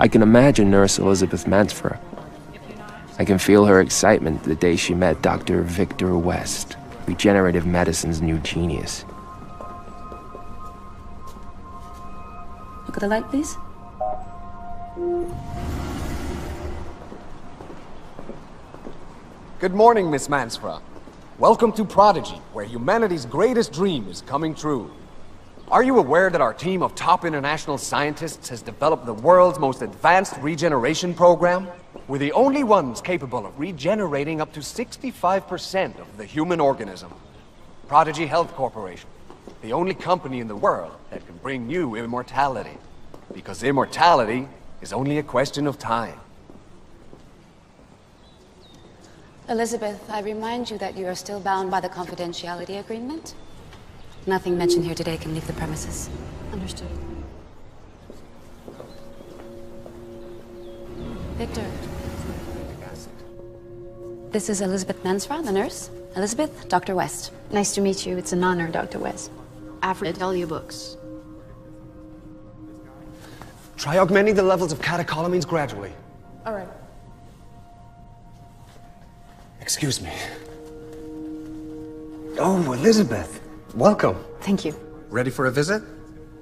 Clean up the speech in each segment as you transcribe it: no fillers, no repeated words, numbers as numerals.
I can imagine Nurse Elizabeth Mansfer. I can feel her excitement the day she met Dr. Victor West, regenerative medicine's new genius. Look at the light, please. Good morning, Miss Mansfra. Welcome to Prodigy, where humanity's greatest dream is coming true. Are you aware that our team of top international scientists has developed the world's most advanced regeneration program? We're the only ones capable of regenerating up to 65% of the human organism. Prodigy Health Corporation, the only company in the world that can bring you immortality. Because immortality is only a question of time. Elizabeth, I remind you that you are still bound by the confidentiality agreement. Nothing mentioned here today can leave the premises. Understood. Victor. This is Elizabeth Mansfra, the nurse. Elizabeth, Dr. West. Nice to meet you. It's an honor, Dr. West. I've read all your books. Try augmenting the levels of catecholamines gradually. All right. Excuse me. Oh, Elizabeth. Welcome. Thank you. Ready for a visit?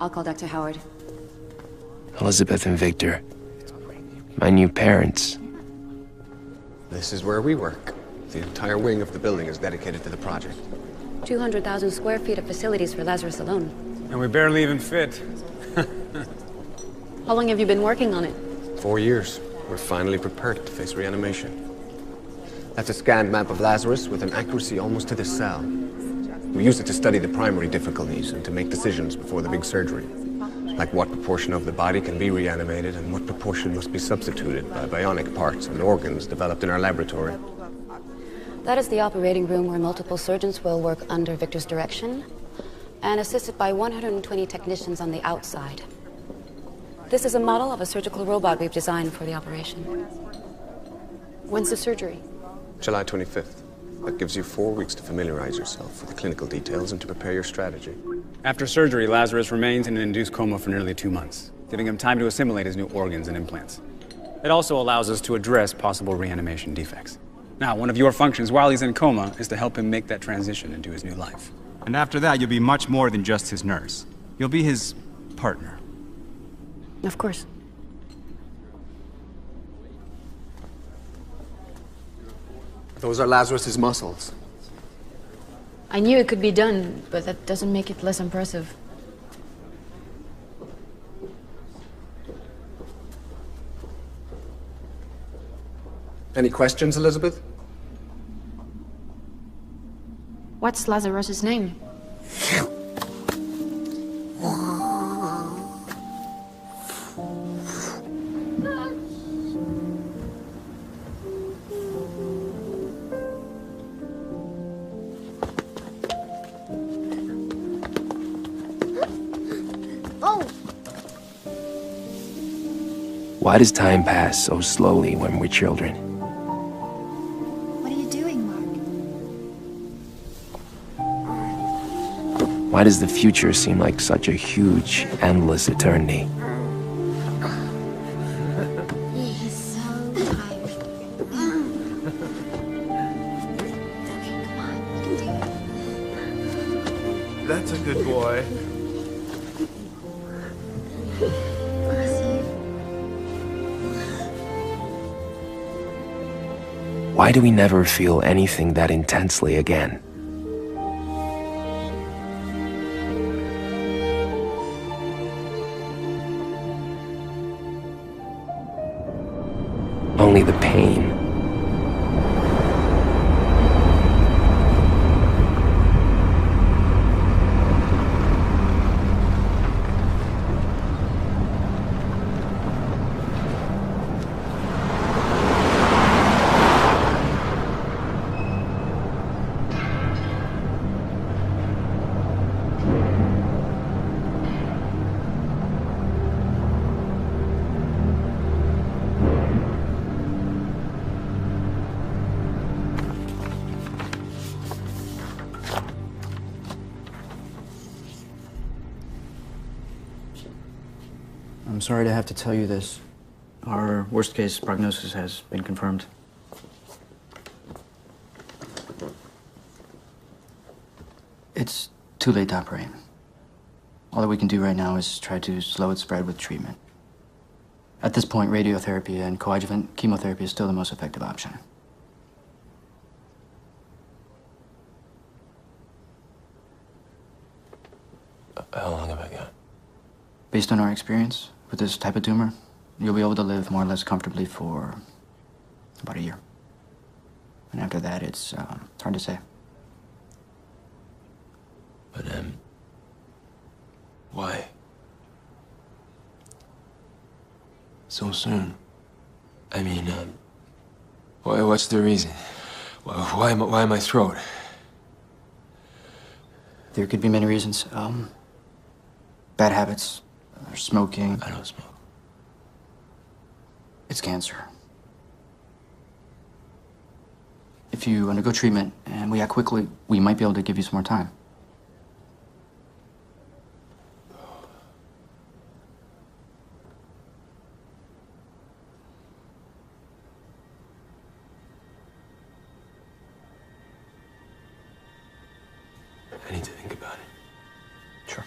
I'll call Dr. Howard. Elizabeth and Victor. My new parents. This is where we work. The entire wing of the building is dedicated to the project. 200,000 square feet of facilities for Lazarus alone. And we barely even fit. How long have you been working on it? 4 years. We're finally prepared to face reanimation. That's a scanned map of Lazarus with an accuracy almost to the cell. We use it to study the primary difficulties and to make decisions before the big surgery. Like what proportion of the body can be reanimated and what proportion must be substituted by bionic parts and organs developed in our laboratory. That is the operating room where multiple surgeons will work under Victor's direction and assisted by 120 technicians on the outside. This is a model of a surgical robot we've designed for the operation. When's the surgery? July 25th. That gives you 4 weeks to familiarize yourself with the clinical details and to prepare your strategy. After surgery, Lazarus remains in an induced coma for nearly 2 months, giving him time to assimilate his new organs and implants. It also allows us to address possible reanimation defects. Now, one of your functions while he's in coma is to help him make that transition into his new life. And after that, you'll be much more than just his nurse. You'll be his partner. Of course. Those are Lazarus's muscles. I knew it could be done, but that doesn't make it less impressive. Any questions, Elizabeth? What's Lazarus's name? Why does time pass so slowly when we're children? What are you doing, Mark? Why does the future seem like such a huge, endless eternity? He's so tired. Okay, come on, you can do it. That's a good boy. Why do we never feel anything that intensely again? Only the pain. I'm sorry to have to tell you this, Our worst-case prognosis has been confirmed. It's too late to operate. All that we can do right now is try to slow its spread with treatment. At this point, radiotherapy and coadjuvant chemotherapy is still the most effective option. How long have I got? Based on our experience with this type of tumor, you'll be able to live more or less comfortably for about a year. And after that, it's hard to say. But, why? So soon? I mean, what's the reason? Why my throat? There could be many reasons. Bad habits, or smoking. I don't smoke. It's cancer. If you undergo treatment and we act quickly, we might be able to give you some more time. I need to think about it. Sure.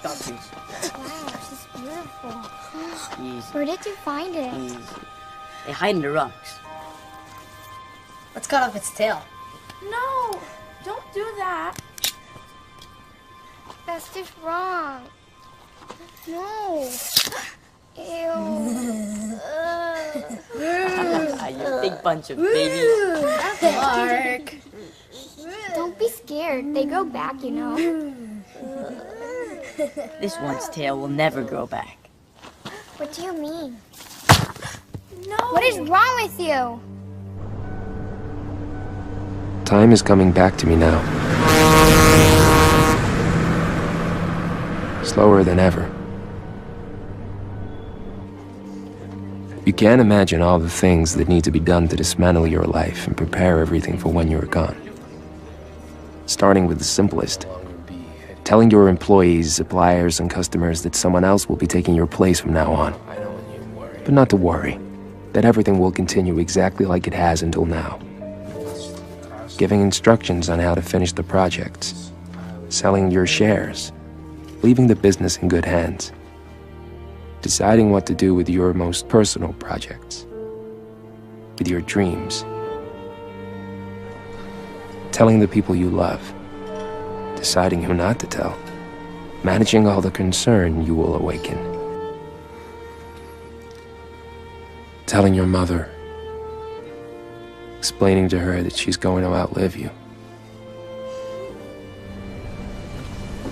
Wow, she's beautiful. Where did you find it? They hide in the rocks. Let's cut off its tail. No! Don't do that. That's just wrong. No. Ew. You big bunch of babies. Mark. Don't be scared. They grow back, you know. This one's tail will never grow back. What do you mean? No! What is wrong with you? Time is coming back to me now. Slower than ever. You can't imagine all the things that need to be done to dismantle your life and prepare everything for when you're gone. Starting with the simplest. Telling your employees, suppliers, and customers that someone else will be taking your place from now on. But not to worry, that everything will continue exactly like it has until now. Giving instructions on how to finish the projects. Selling your shares. Leaving the business in good hands. Deciding what to do with your most personal projects. With your dreams. Telling the people you love. Deciding who not to tell. Managing all the concern you will awaken. Telling your mother. Explaining to her that she's going to outlive you.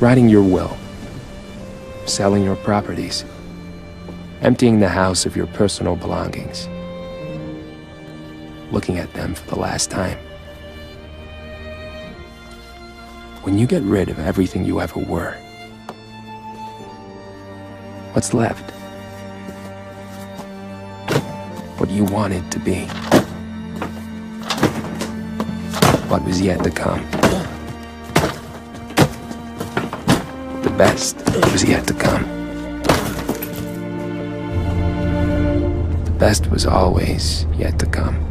Writing your will. Selling your properties. Emptying the house of your personal belongings. Looking at them for the last time. When you get rid of everything you ever were, what's left? What you wanted to be. What was yet to come. The best was yet to come. The best was always yet to come.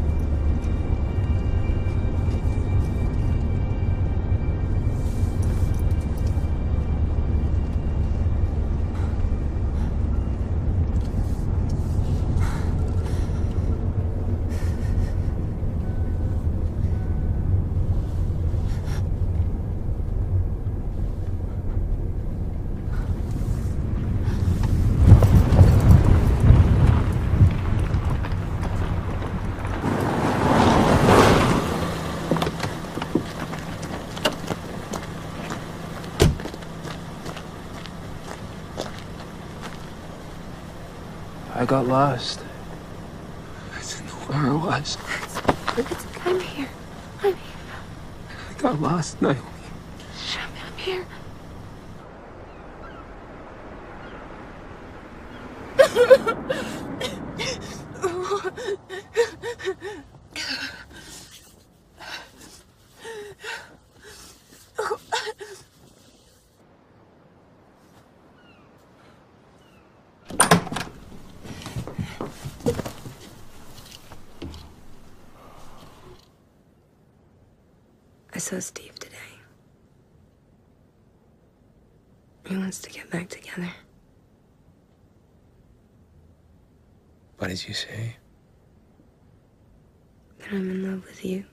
I got lost. I didn't know where I was. It's okay, I'm here. I'm here. I got lost, Naomi. Show me, I'm here. so Steve today. He wants to get back together. What did you say? That I'm in love with you.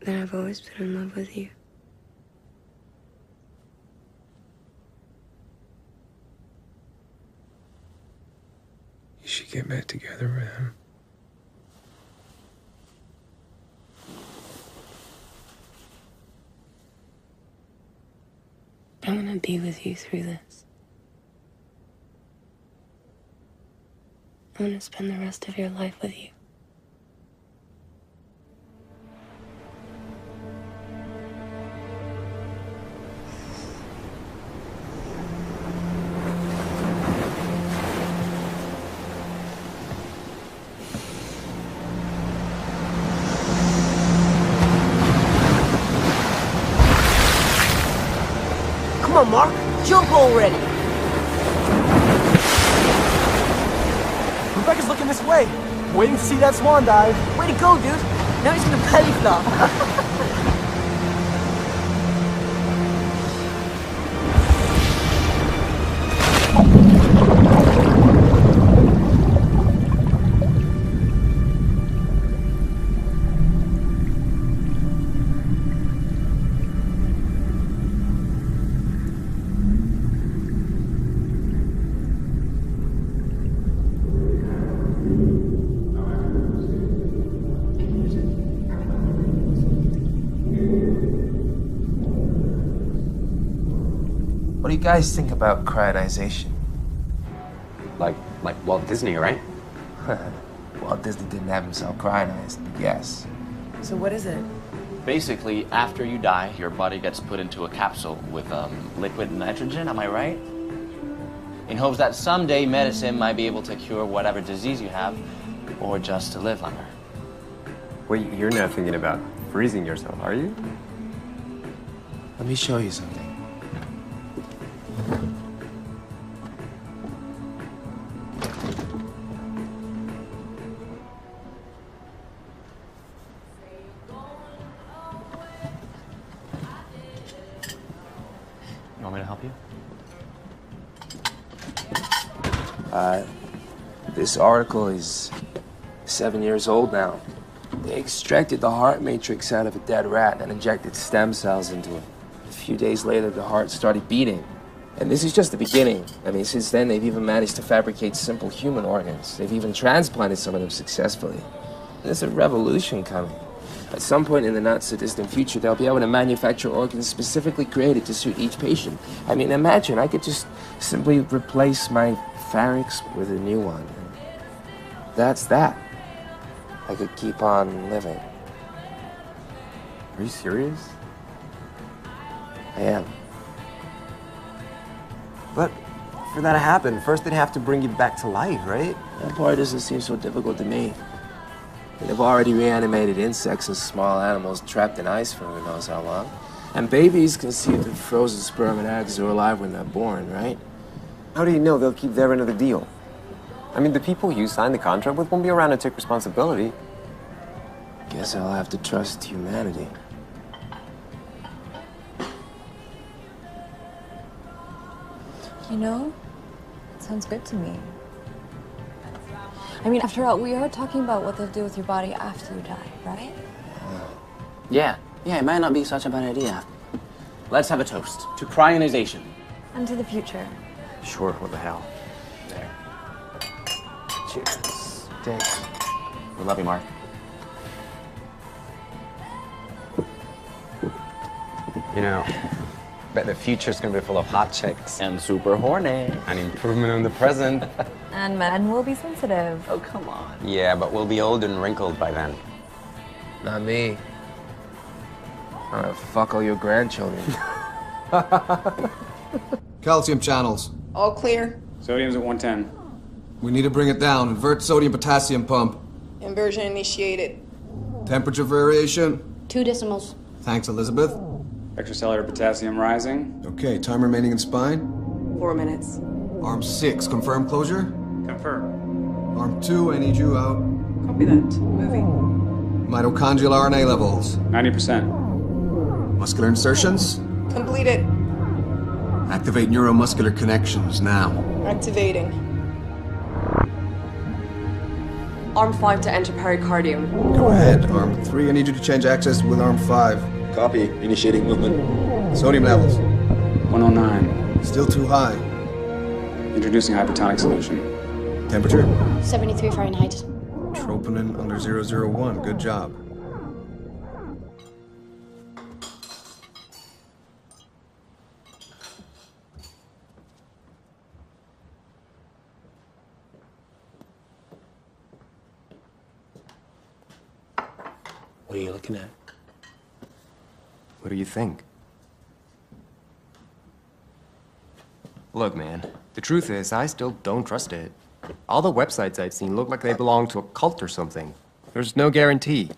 That I've always been in love with you. You should get back together with him. I want to be with you through this. I want to spend the rest of your life with you. Come on, Mark. Jump already. Rebecca's looking this way, waiting to see that swan dive. Way to go, dude. Now he's gonna belly flop. What do you guys think about cryogenization? Like Walt Disney, right? Walt Disney didn't have himself cryogenized, but yes. So what is it? Basically, after you die, your body gets put into a capsule with liquid nitrogen, am I right? In hopes that someday medicine might be able to cure whatever disease you have, or just to live longer. Wait, you're not thinking about freezing yourself, are you? Let me show you something. You want me to help you? This article is 7 years old now. They extracted the heart matrix out of a dead rat and injected stem cells into it. A few days later, the heart started beating. And this is just the beginning. I mean, since then, they've even managed to fabricate simple human organs. They've even transplanted some of them successfully. There's a revolution coming. At some point in the not-so-distant future, they'll be able to manufacture organs specifically created to suit each patient. I mean, imagine, I could just simply replace my pharynx with a new one. That's that. I could keep on living. Are you serious? I am. But for that to happen, first they'd have to bring you back to life, right? That part doesn't seem so difficult to me. They've already reanimated insects and small animals trapped in ice for who knows how long. And babies conceived of frozen sperm and eggs are alive when they're born, right? How do you know they'll keep their end of the deal? I mean, the people you signed the contract with won't be around to take responsibility. Guess I'll have to trust humanity. You know, it sounds good to me. I mean, after all, we are talking about what they'll do with your body after you die, right? Yeah, it might not be such a bad idea. Let's have a toast to cryogenization. And to the future. Sure, what the hell. There. Cheers. Thanks. We love you, Mark. You know, bet the future's gonna be full of hot chicks. And super horny. An improvement on the present. And men will be sensitive. Oh, come on. Yeah, but we'll be old and wrinkled by then. Not me. I'm gonna fuck all your grandchildren. Calcium channels. All clear. Sodium's at 110. We need to bring it down. Invert sodium-potassium pump. Inversion initiated. Temperature variation. 2 decimals. Thanks, Elizabeth. Extracellular potassium rising. Okay, time remaining in spine. 4 minutes. Arm 6, confirm closure. Confirm. Arm 2, I need you out. Copy that. Moving. Mitochondrial RNA levels. 90%. Muscular insertions. Completed. Activate neuromuscular connections now. Activating. Arm 5 to enter pericardium. Go ahead, Arm 3. I need you to change access with Arm 5. Copy. Initiating movement. Sodium levels. 109. Still too high. Introducing hypertonic solution. Temperature? 73 Fahrenheit. Troponin under 001. Good job. What are you looking at? What do you think? Look, man, the truth is, I still don't trust it. All the websites I've seen look like they belong to a cult or something. There's no guarantee.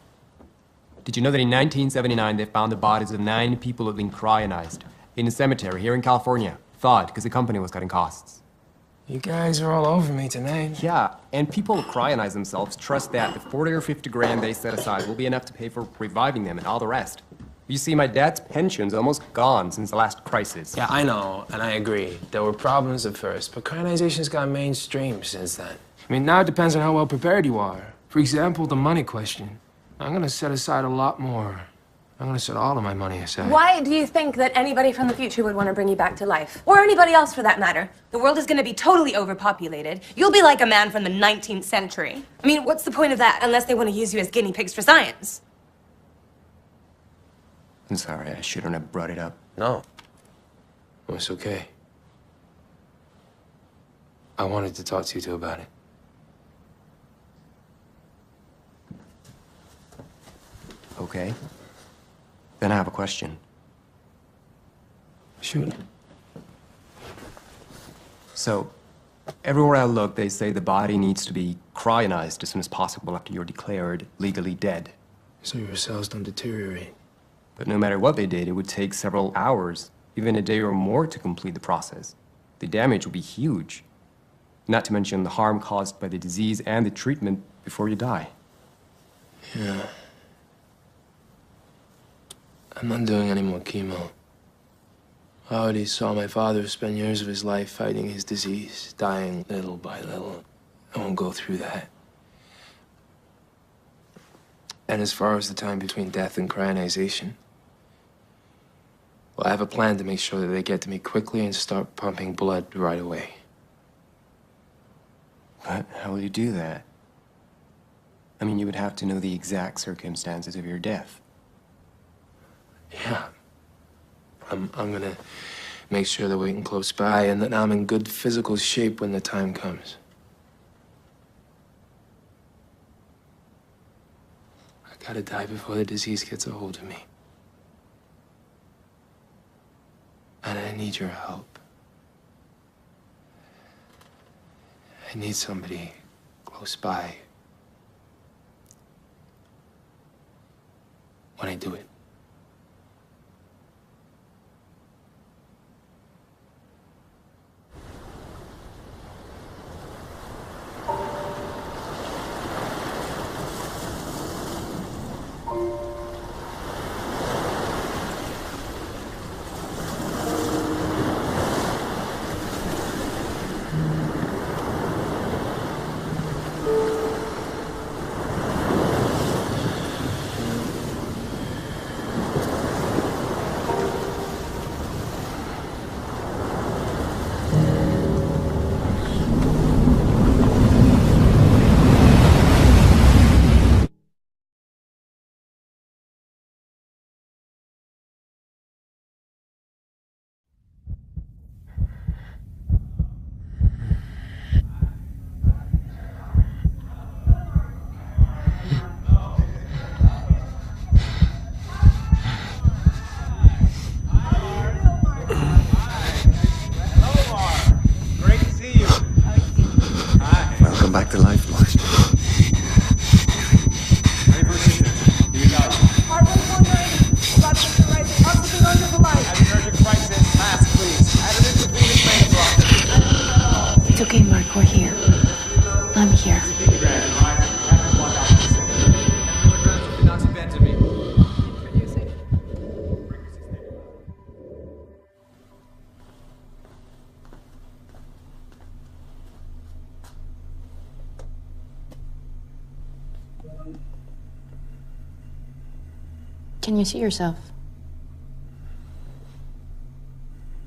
Did you know that in 1979 they found the bodies of 9 people who had been cryogenized in a cemetery here in California? Thawed because the company was cutting costs. You guys are all over me tonight. Yeah, and people who cryonize themselves trust that the 40 or 50 grand they set aside will be enough to pay for reviving them and all the rest. You see, my dad's pension's almost gone since the last crisis. Yeah, I know, and I agree. There were problems at first, but cryonization's got mainstream since then. I mean, now it depends on how well prepared you are. For example, the money question. I'm gonna set aside a lot more. I'm gonna set all of my money aside. Why do you think that anybody from the future would want to bring you back to life? Or anybody else, for that matter? The world is going to be totally overpopulated. You'll be like a man from the 19th century. I mean, what's the point of that, unless they want to use you as guinea pigs for science? I'm sorry, I shouldn't have brought it up. No. Oh, it's okay. I wanted to talk to you two about it. Okay. Then I have a question. Shoot. So, everywhere I look, they say the body needs to be cryogenized as soon as possible after you're declared legally dead. So your cells don't deteriorate. But no matter what they did, it would take several hours, even a day or more, to complete the process. The damage would be huge. Not to mention the harm caused by the disease and the treatment before you die. Yeah. I'm not doing any more chemo. I already saw my father spend years of his life fighting his disease, dying little by little. I won't go through that. And as far as the time between death and cryogenization, well, I have a plan to make sure that they get to me quickly and start pumping blood right away. But how will you do that? I mean, you would have to know the exact circumstances of your death. Yeah. I'm gonna make sure they're waiting close by and that I'm in good physical shape when the time comes. I gotta die before the disease gets a hold of me. And I need your help. I need somebody close by when I do it. Can you see yourself?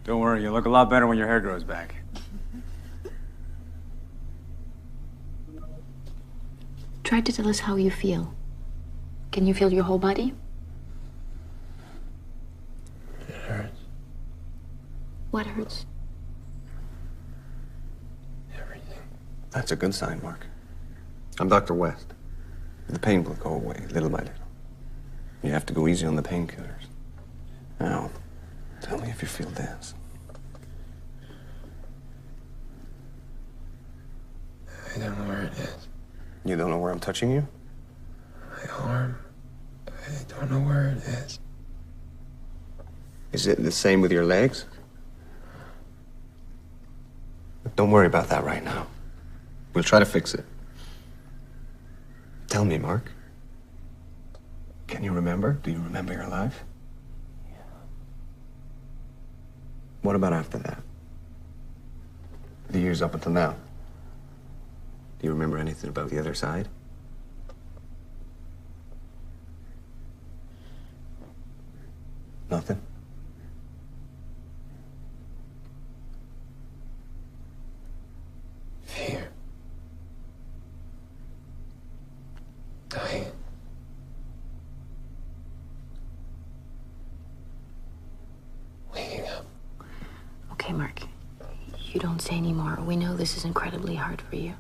Don't worry, you'll look a lot better when your hair grows back. Try to tell us how you feel. Can you feel your whole body? It hurts. What hurts? Everything. That's a good sign, Mark. I'm Dr. West. The pain will go away little by little. You have to go easy on the painkillers. Now, tell me if you feel this. I don't know where it is. You don't know where I'm touching you? My arm. I don't know where it is. Is it the same with your legs? Don't worry about that right now. We'll try to fix it. Tell me, Mark. Can you remember? Do you remember your life? Yeah. What about after that? The years up until now? Do you remember anything about the other side? Nothing? Fear. Dying. Waking up. Okay, Mark. You don't say anymore. We know this is incredibly hard for you.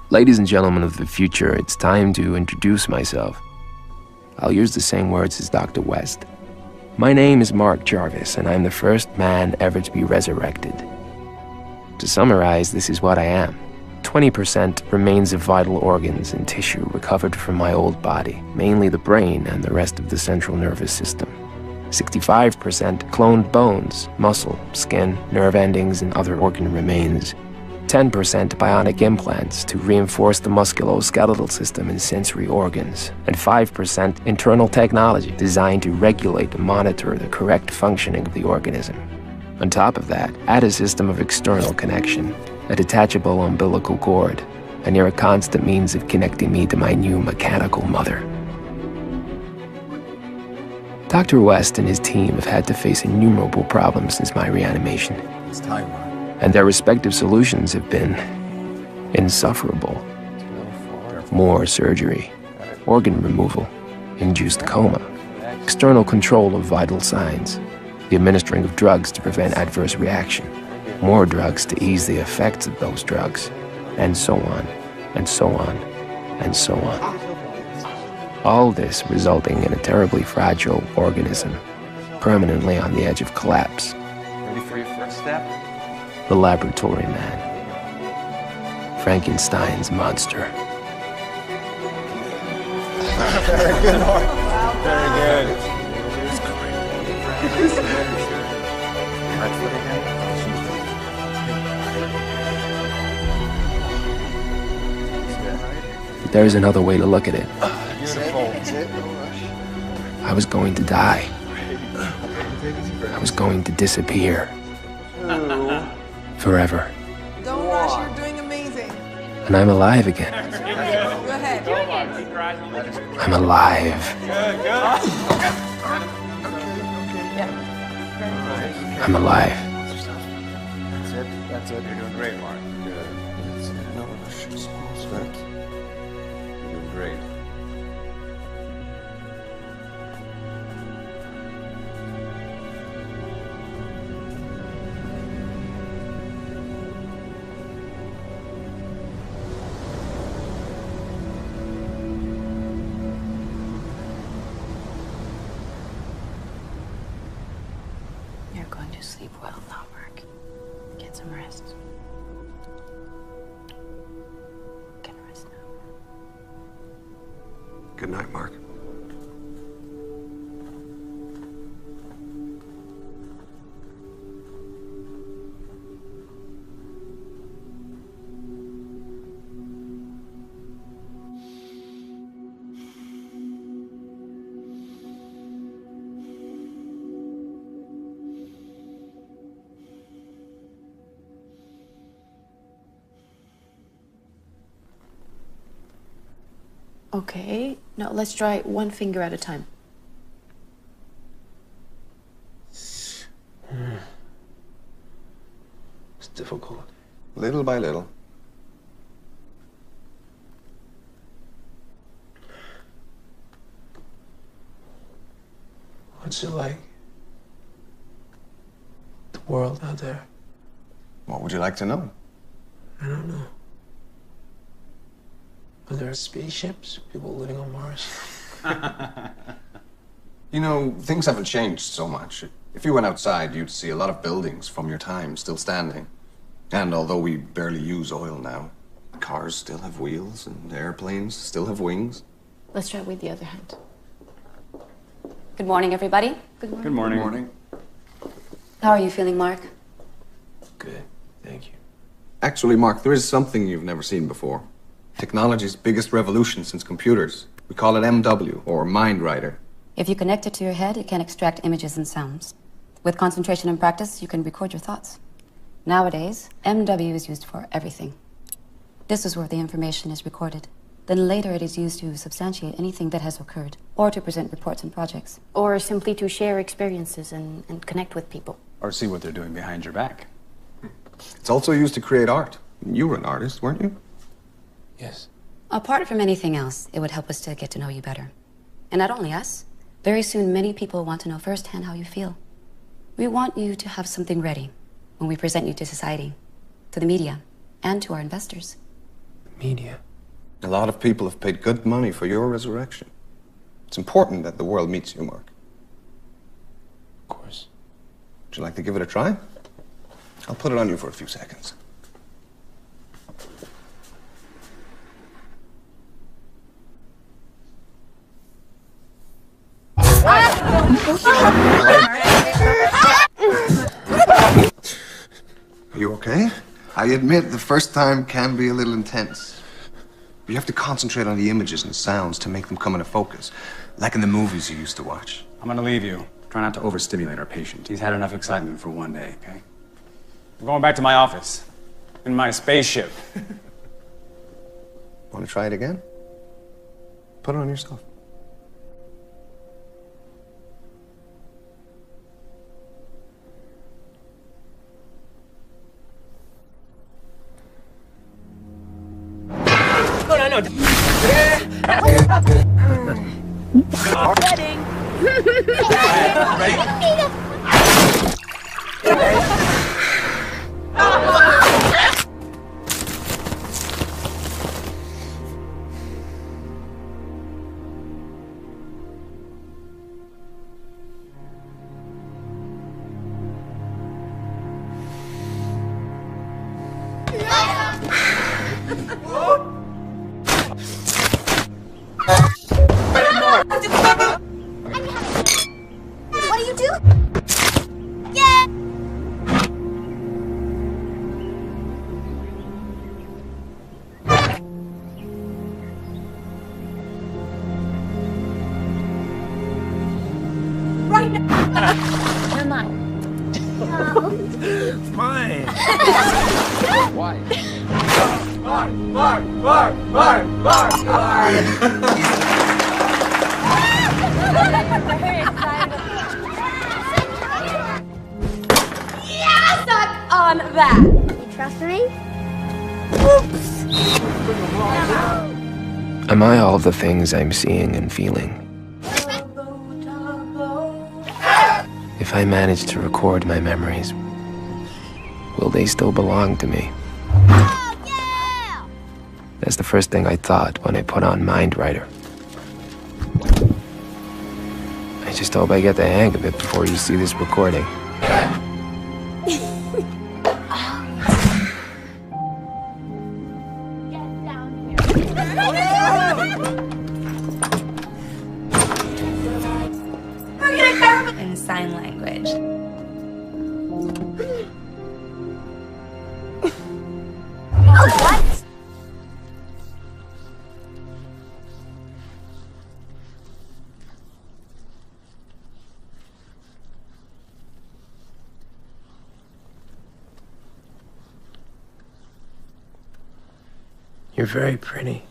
Ladies and gentlemen of the future, it's time to introduce myself. I'll use the same words as Dr. West. My name is Mark Jarvis, and I'm the first man ever to be resurrected. To summarize, this is what I am. 20% remains of vital organs and tissue recovered from my old body, mainly the brain and the rest of the central nervous system. 65% cloned bones, muscle, skin, nerve endings, and other organ remains. 10% bionic implants to reinforce the musculoskeletal system and sensory organs, and 5% internal technology designed to regulate and monitor the correct functioning of the organism. On top of that, add a system of external connection, a detachable umbilical cord, and you're a constant means of connecting me to my new mechanical mother. Dr. West and his team have had to face innumerable problems since my reanimation. It's time, Mark. And their respective solutions have been insufferable. More surgery, organ removal, induced coma, external control of vital signs, the administering of drugs to prevent adverse reaction, more drugs to ease the effects of those drugs, and so on, and so on, and so on. All this resulting in a terribly fragile organism, permanently on the edge of collapse. Ready for your first step? The laboratory man. Frankenstein's monster. Very good, Mark. Very good. There's another way to look at it. I was going to die. I was going to disappear. Forever. Don't rush, you're doing amazing. And I'm alive again. Go ahead. I'm alive. I'm alive. That's it. You're doing great, Mark. Good. That's it. No rush. Small steps. You're doing great. You're going to sleep well now, Mark. Get some rest. Get rest now. Good night, Mark. Okay, now let's try one finger at a time. It's difficult. Little by little. What's it like? The world out there? What would you like to know? I don't know. Are there spaceships? People living on Mars? You know, things haven't changed so much. If you went outside, you'd see a lot of buildings from your time still standing. And although we barely use oil now, cars still have wheels and airplanes still have wings. Let's try with the other hand. Good morning, everybody. Good morning. Good morning. Good morning. How are you feeling, Mark? Good, thank you. Actually, Mark, there is something you've never seen before. Technology's biggest revolution since computers. We call it MW, or Mind Writer. If you connect it to your head, it can extract images and sounds. With concentration and practice, you can record your thoughts. Nowadays, MW is used for everything. This is where the information is recorded. Then later it is used to substantiate anything that has occurred, or to present reports and projects. Or simply to share experiences and connect with people. Or see what they're doing behind your back. It's also used to create art. You were an artist, weren't you? Yes. Apart from anything else, it would help us to get to know you better. And not only us, very soon many people want to know firsthand how you feel. We want you to have something ready when we present you to society, to the media, and to our investors. Media. A lot of people have paid good money for your resurrection. It's important that the world meets you, Mark. Of course. Would you like to give it a try? I'll put it on you for a few seconds. Are you okay? I admit the first time can be a little intense. You have to concentrate on the images and sounds to make them come into focus, like in the movies you used to watch. I'm gonna leave you. Try not to overstimulate our patient. He's had enough excitement for one day, okay? I'm going back to my office. In my spaceship. Want to try it again? Put it on yourself. No. What are you doing? Yeah! Right now! You're mine. Mine! Why? Yeah, suck on that. You trust me? Am I all the things I'm seeing and feeling? If I manage to record my memories, will they still belong to me? That's the first thing I thought when I put on Mind Writer. I just hope I get the hang of it before you see this recording. In sign language. What? You're very pretty.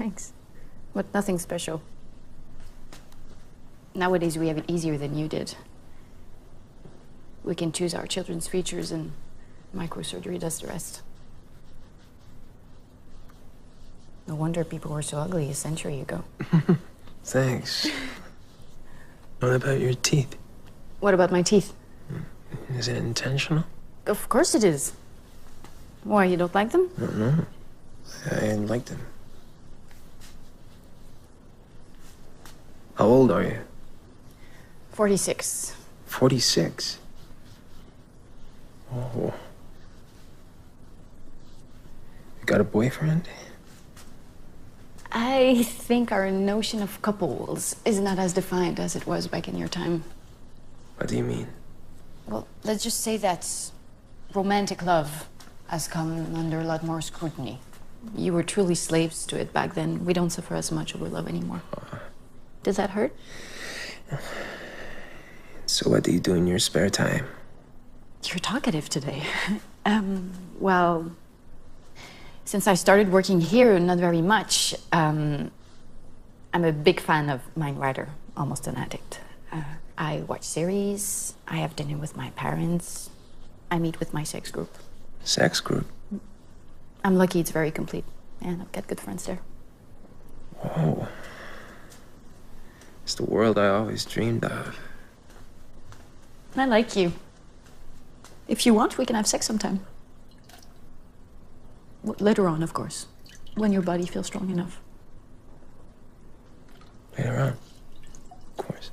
Thanks. But nothing special. Nowadays we have it easier than you did. We can choose our children's features and microsurgery does the rest. No wonder people were so ugly a century ago. Thanks. What about your teeth? What about my teeth? Is it intentional? Of course it is. Why, you don't like them? I don't know. I like them. How old are you? 46. 46? Oh. You got a boyfriend? I think our notion of couples is not as defined as it was back in your time. What do you mean? Well, let's just say that romantic love has come under a lot more scrutiny. You were truly slaves to it back then. We don't suffer as much over love anymore. Does that hurt? So what do you do in your spare time? You're talkative today. Well, since I started working here, not very much. I'm a big fan of Mind Rider, almost an addict. I watch series, I have dinner with my parents, I meet with my sex group. Sex group? I'm lucky it's very complete, and I've got good friends there. Whoa. It's the world I always dreamed of. I like you. If you want, we can have sex sometime. Later on, of course, when your body feels strong enough. Later on, of course.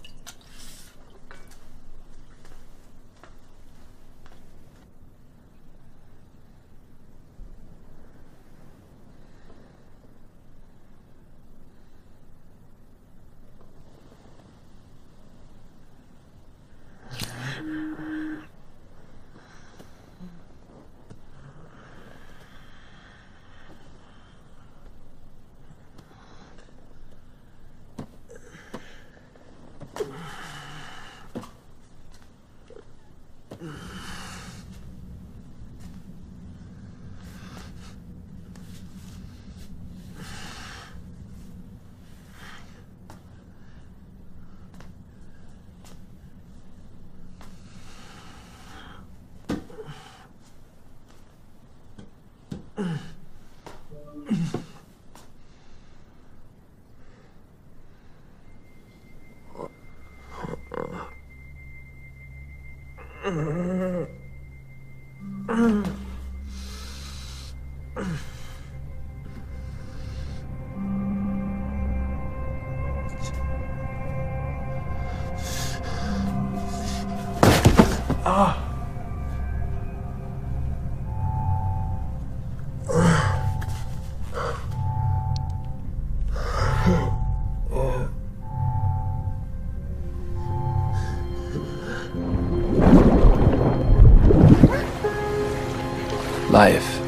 Life.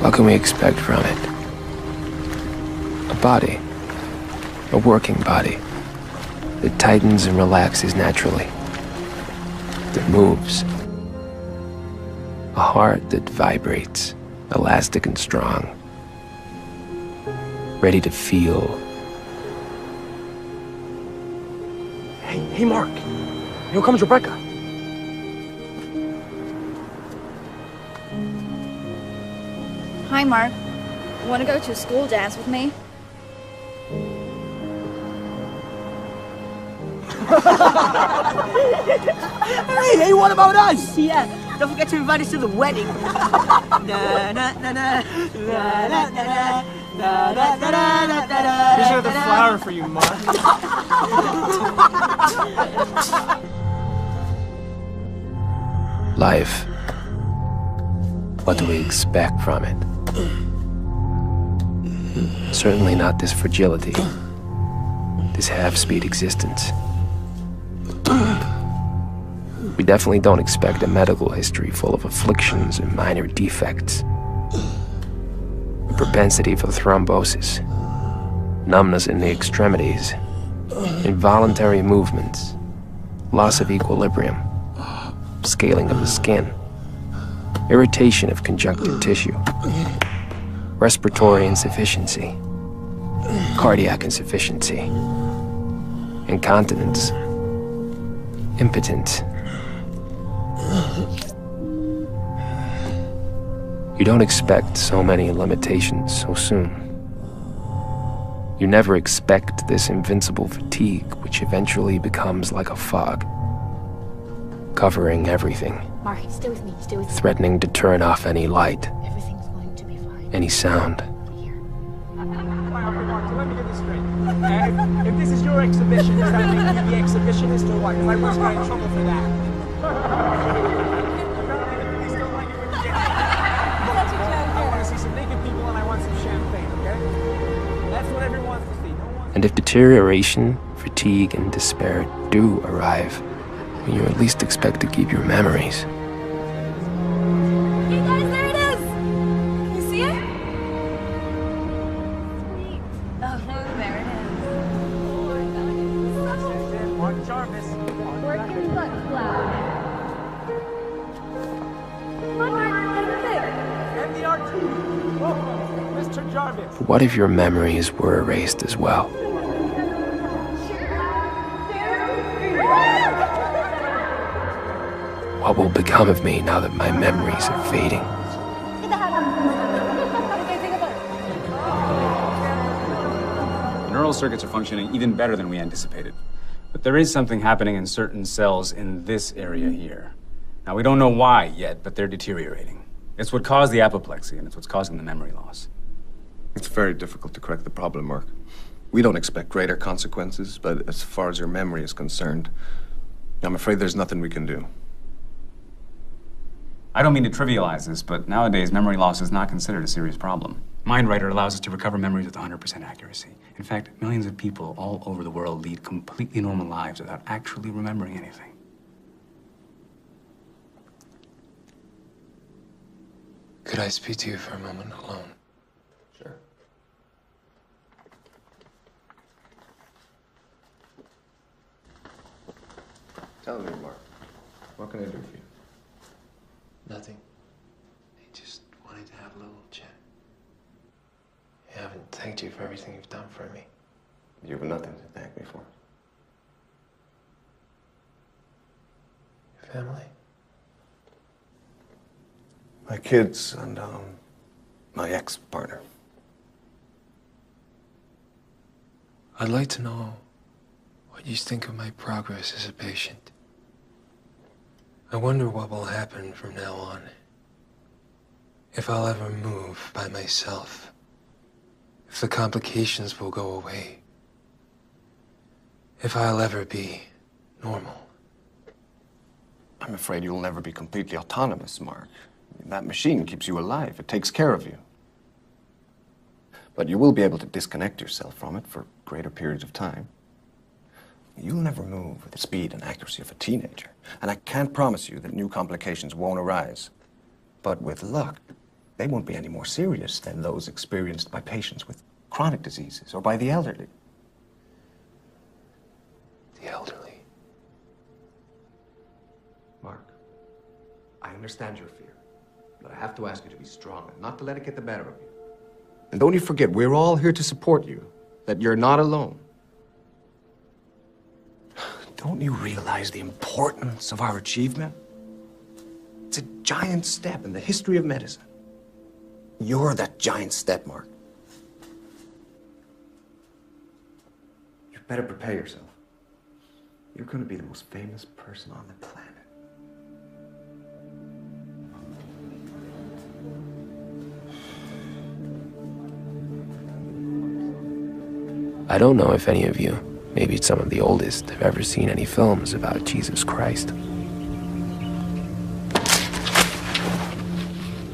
What can we expect from it? A body. A working body. That tightens and relaxes naturally. That moves. A heart that vibrates, elastic and strong. Ready to feel. Hey, Mark. Here comes Rebecca. Hi, Mark. Want to go to a school dance with me? Hey, what about us? Yeah, don't forget to invite us to the wedding. Here's another flower for you, Mark. Life. What do we expect from it? Certainly not this fragility, this half-speed existence. We definitely don't expect a medical history full of afflictions and minor defects. A propensity for thrombosis, numbness in the extremities, involuntary movements, loss of equilibrium, scaling of the skin, irritation of conjunctive tissue, respiratory insufficiency, cardiac insufficiency, incontinence, impotence. You don't expect so many limitations so soon. You never expect this invincible fatigue, which eventually becomes like a fog, covering everything, Mark, stay with me, stay with me. threatening to turn off any light, Everything's going to be fine. any sound. Let me get this straight. If this is your exhibition, does that make you the exhibitionist or what? Because I was got in trouble for that. I want to see some naked people and I want some champagne, okay? That's what everyone wants to see. And if deterioration, fatigue, and despair do arrive, you at least expect to keep your memories. Hey guys, there it is! Can you see it? Oh, there it is. Mark Jarvis. Working butt cloud. And the RT. Welcome, Mr. Jarvis. But what if your memories were erased as well? What will become of me now that my memories are fading? The neural circuits are functioning even better than we anticipated. But there is something happening in certain cells in this area here. Now, we don't know why yet, but they're deteriorating. It's what caused the apoplexy, and it's what's causing the memory loss. It's very difficult to correct the problem, Mark. We don't expect greater consequences, but as far as your memory is concerned, I'm afraid there's nothing we can do. I don't mean to trivialize this, but nowadays memory loss is not considered a serious problem. MindWriter allows us to recover memories with 100% accuracy. In fact, millions of people all over the world lead completely normal lives without actually remembering anything. Could I speak to you for a moment alone? Sure. Tell me, Mark. What can I do for you? Nothing. I just wanted to have a little chat. I haven't thanked you for everything you've done for me. You have nothing to thank me for. Your family? My kids and, my ex-partner. I'd like to know what you think of my progress as a patient. I wonder what will happen from now on. If I'll ever move by myself. If the complications will go away. If I'll ever be normal. I'm afraid you'll never be completely autonomous, Mark. That machine keeps you alive. It takes care of you. But you will be able to disconnect yourself from it for greater periods of time. You'll never move with the speed and accuracy of a teenager. And I can't promise you that new complications won't arise. But with luck, they won't be any more serious than those experienced by patients with chronic diseases or by the elderly. The elderly. Mark, I understand your fear, but I have to ask you to be strong and not to let it get the better of you. And don't you forget, we're all here to support you, that you're not alone. Don't you realize the importance of our achievement? It's a giant step in the history of medicine. You're that giant step, Mark. You better prepare yourself. You're going to be the most famous person on the planet. I don't know if any of you, maybe some of the oldest, have ever seen any films about Jesus Christ.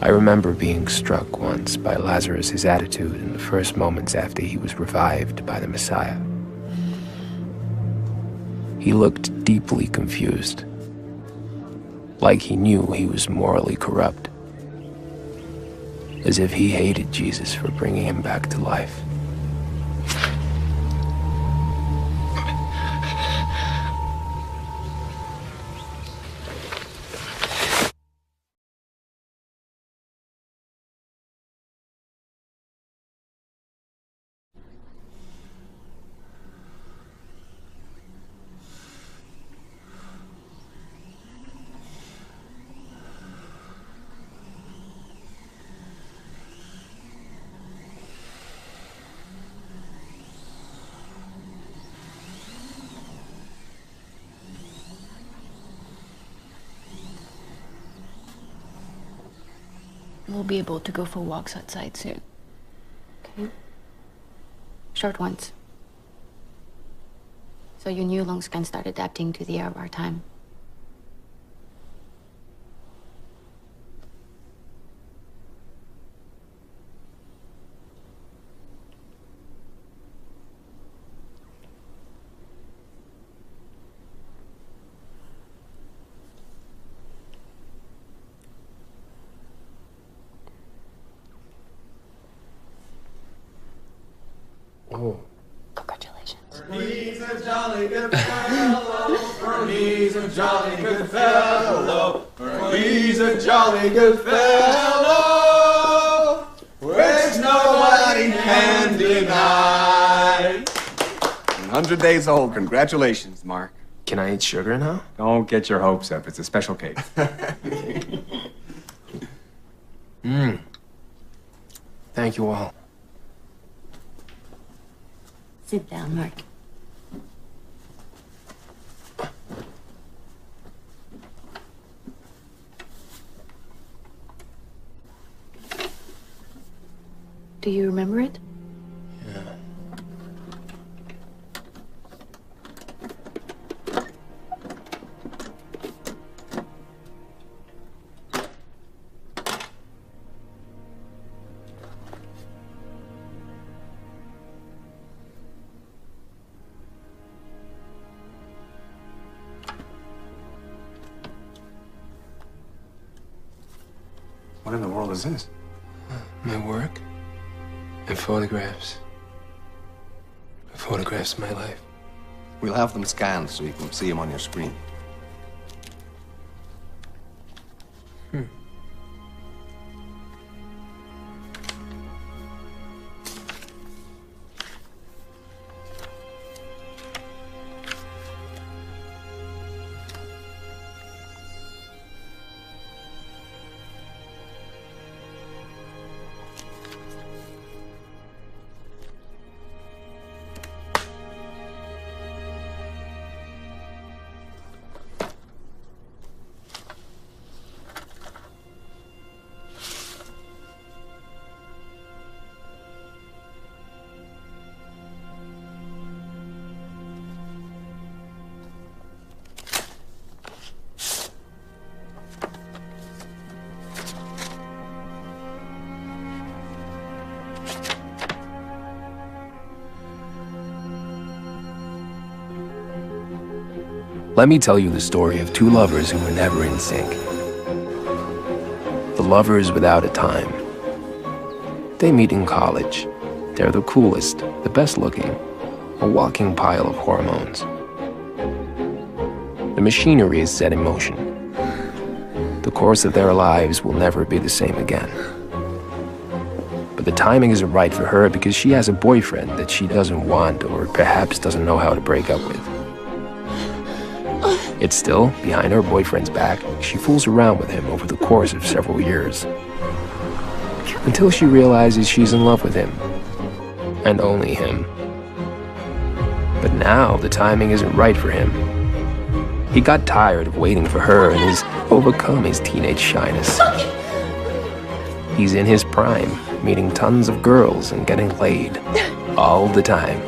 I remember being struck once by Lazarus' attitude in the first moments after he was revived by the Messiah. He looked deeply confused, like he knew he was morally corrupt, as if he hated Jesus for bringing him back to life. we'll be able to go for walks outside soon. Okay? Short ones. So your new lungs can start adapting to the air of our time. Oh. Congratulations. He's a jolly good fellow, for he's a jolly good fellow, for he's a jolly good fellow, which nobody can deny. 100 days old. Congratulations, Mark. Can I eat sugar now? Don't get your hopes up. It's a special cake. Thank you all. Sit down, Mark. Do you remember it? Yeah. What in the world is this? My work and photographs. Photographs of my life. We'll have them scanned so you can see them on your screen. Let me tell you the story of two lovers who were never in sync. The lovers without a time. They meet in college. They're the coolest, the best looking, a walking pile of hormones. The machinery is set in motion. The course of their lives will never be the same again. But the timing isn't right for her because she has a boyfriend that she doesn't want or perhaps doesn't know how to break up with. Yet still, behind her boyfriend's back, she fools around with him over the course of several years. Until she realizes she's in love with him. And only him. But now the timing isn't right for him. He got tired of waiting for her and has overcome his teenage shyness. He's in his prime, meeting tons of girls and getting laid. All the time.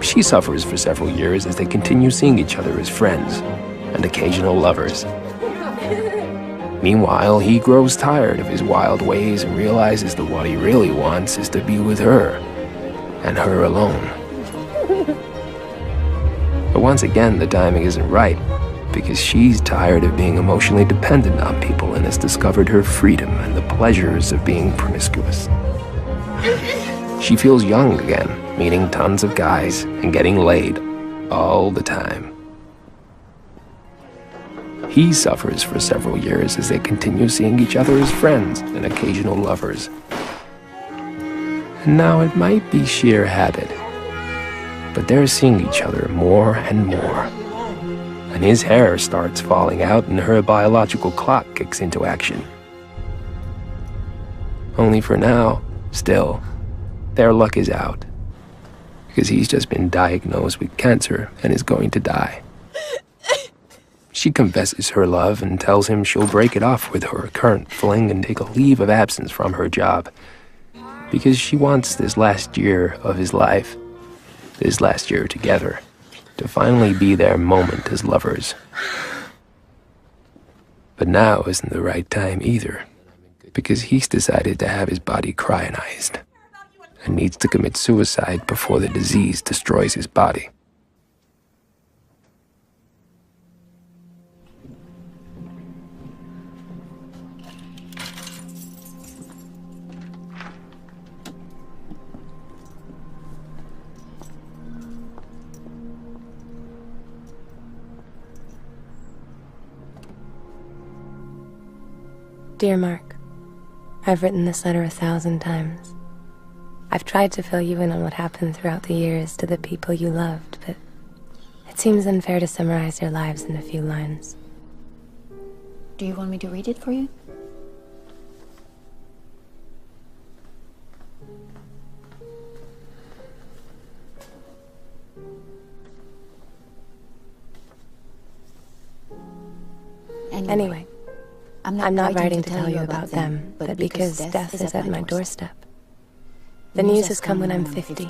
She suffers for several years as they continue seeing each other as friends and occasional lovers. Meanwhile, he grows tired of his wild ways and realizes that what he really wants is to be with her, and her alone. But once again, the timing isn't right, because she's tired of being emotionally dependent on people and has discovered her freedom and the pleasures of being promiscuous. She feels young again, meeting tons of guys and getting laid all the time. He suffers for several years as they continue seeing each other as friends and occasional lovers. And now it might be sheer habit, but they're seeing each other more and more. And his hair starts falling out and her biological clock kicks into action. Only for now, still, their luck is out. Because he's just been diagnosed with cancer and is going to die. She confesses her love and tells him she'll break it off with her current fling and take a leave of absence from her job. Because she wants this last year of his life, this last year together, to finally be their moment as lovers. But now isn't the right time either, because he's decided to have his body cryogenized and needs to commit suicide before the disease destroys his body. Dear Mark, I've written this letter 1,000 times. I've tried to fill you in on what happened throughout the years to the people you loved, but it seems unfair to summarize your lives in a few lines. Do you want me to read it for you? Anyway, I'm not writing to tell you about them, but because death is at my doorstep. The news has come when I'm 50,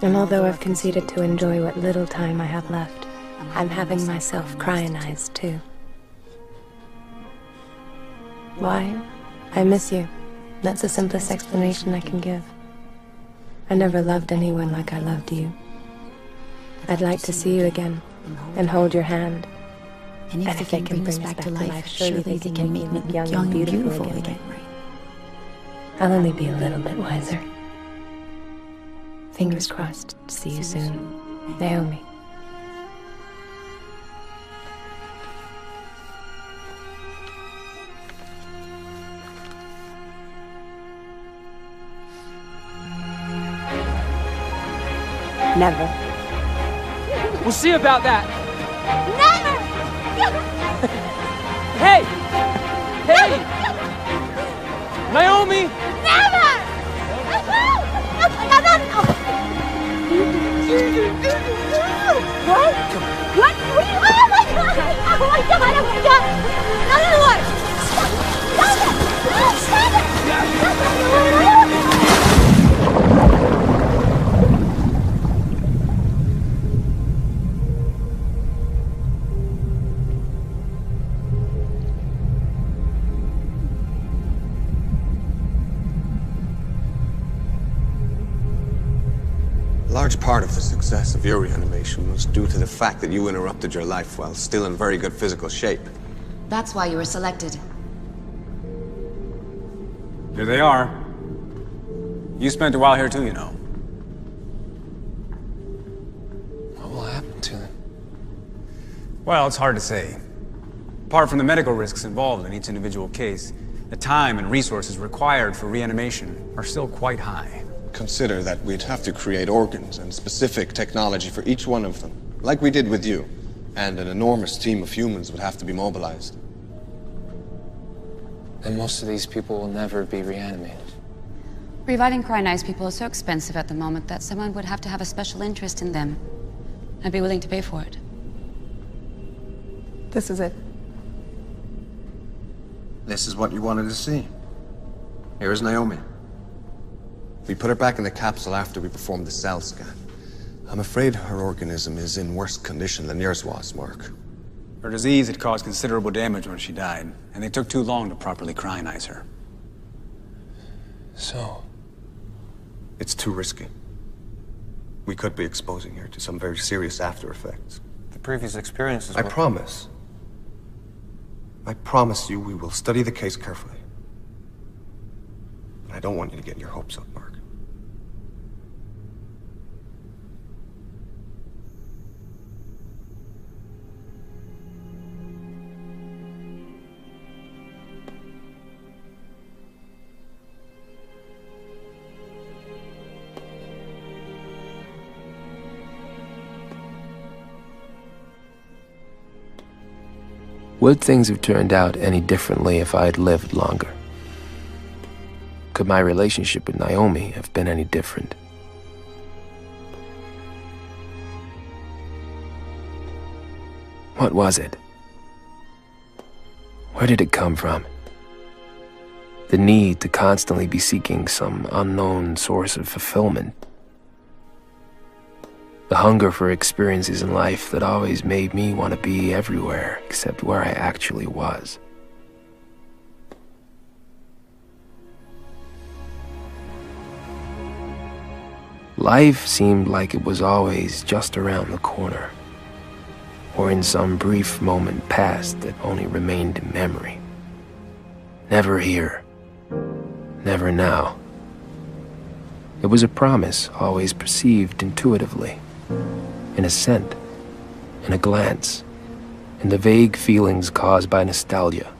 and although I've conceded to enjoy what little time I have left, I'm having myself cryogenized too. Why? I miss you. That's the simplest explanation I can give. I never loved anyone like I loved you. I'd like to see you again, and hold your hand. And if they can bring us back to life, surely they can make me look young and beautiful again. I'll only be a little bit wiser. Fingers crossed. See you soon. Naomi. Never. We'll see about that. Never! Hey! Hey! Naomi! Never! What? What? Oh my god! Oh my god! Oh my god! Another one! Stop it! Stop it! Stop it! A large part of the success of your reanimation was due to the fact that you interrupted your life while still in very good physical shape. That's why you were selected. Here they are. You spent a while here too, you know. What will happen to them? Well, it's hard to say. Apart from the medical risks involved in each individual case, the time and resources required for reanimation are still quite high. Consider that we'd have to create organs and specific technology for each one of them, like we did with you, and an enormous team of humans would have to be mobilized. And most of these people will never be reanimated. Reviving cryogenized people is so expensive at the moment that someone would have to have a special interest in them and be willing to pay for it. This is it. This is what you wanted to see. Here is Naomi. We put her back in the capsule after we performed the cell scan. I'm afraid her organism is in worse condition than yours was, Mark. Her disease had caused considerable damage when she died, and they took too long to properly cryogenize her. So? It's too risky. We could be exposing her to some very serious after effects. The previous experiences I promise you we will study the case carefully. I don't want you to get your hopes up, Mark. Would things have turned out any differently if I had lived longer? Could my relationship with Naomi have been any different? What was it Where did it come from? The need to constantly be seeking some unknown source of fulfillment. The hunger for experiences in life that always made me want to be everywhere except where I actually was. Life seemed like it was always just around the corner, or in some brief moment past that only remained in memory. Never here, never now. It was a promise always perceived intuitively, in a scent, in a glance, in the vague feelings caused by nostalgia,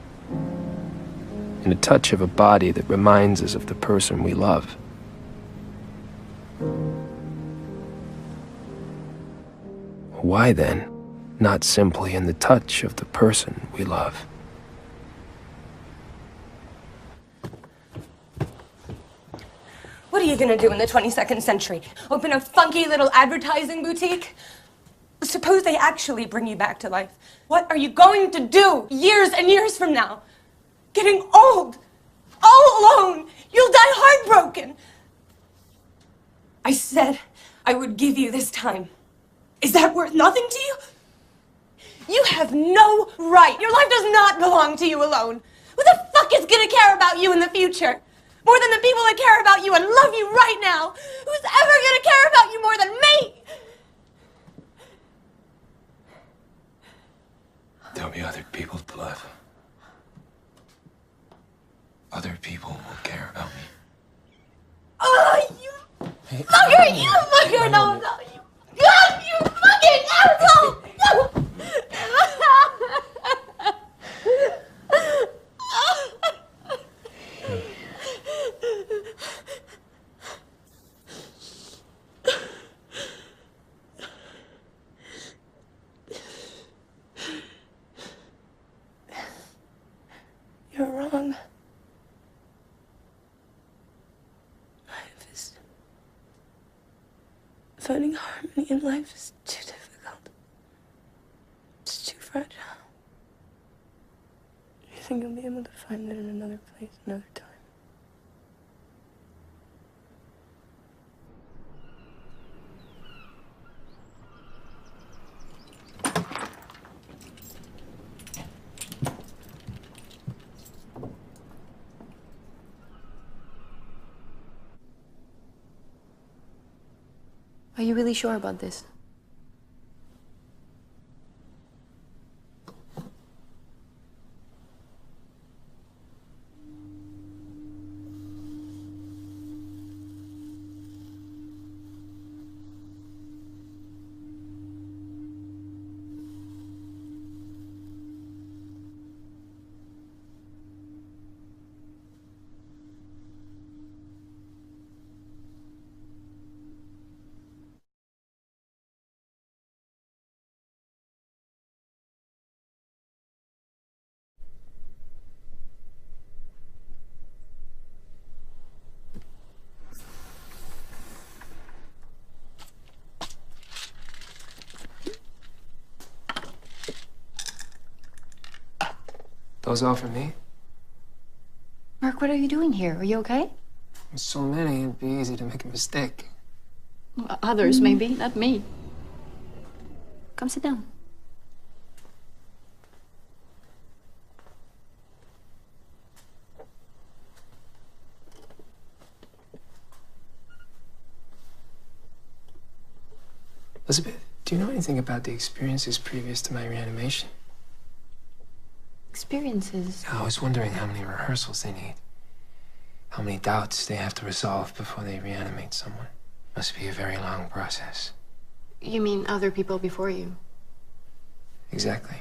in the touch of a body that reminds us of the person we love. Why then, not simply in the touch of the person we love? What are you gonna do in the 22nd century? Open a funky little advertising boutique? Suppose they actually bring you back to life. What are you going to do years and years from now? Getting old, all alone. You'll die heartbroken. I said I would give you this time. Is that worth nothing to you? You have no right. Your life does not belong to you alone. Who the fuck is gonna care about you in the future? More than the people that care about you and love you right now. Who's ever gonna care about you more than me? There'll be other people to love. Other people will care about me. Oh, you fucker! You fucker! No, you... God, you fucking asshole! No! You're wrong. Finding harmony in life is too difficult. It's too fragile. You think you'll be able to find it in another place, another time? Are you really sure about this? Those all for me? Mark, what are you doing here? Are you okay? There's so many, it'd be easy to make a mistake. Others, maybe, not me. Come sit down. Elizabeth, do you know anything about the experiences previous to my reanimation? Experiences? I was wondering how many rehearsals they need. How many doubts they have to resolve before they reanimate someone. Must be a very long process. You mean other people before you? Exactly.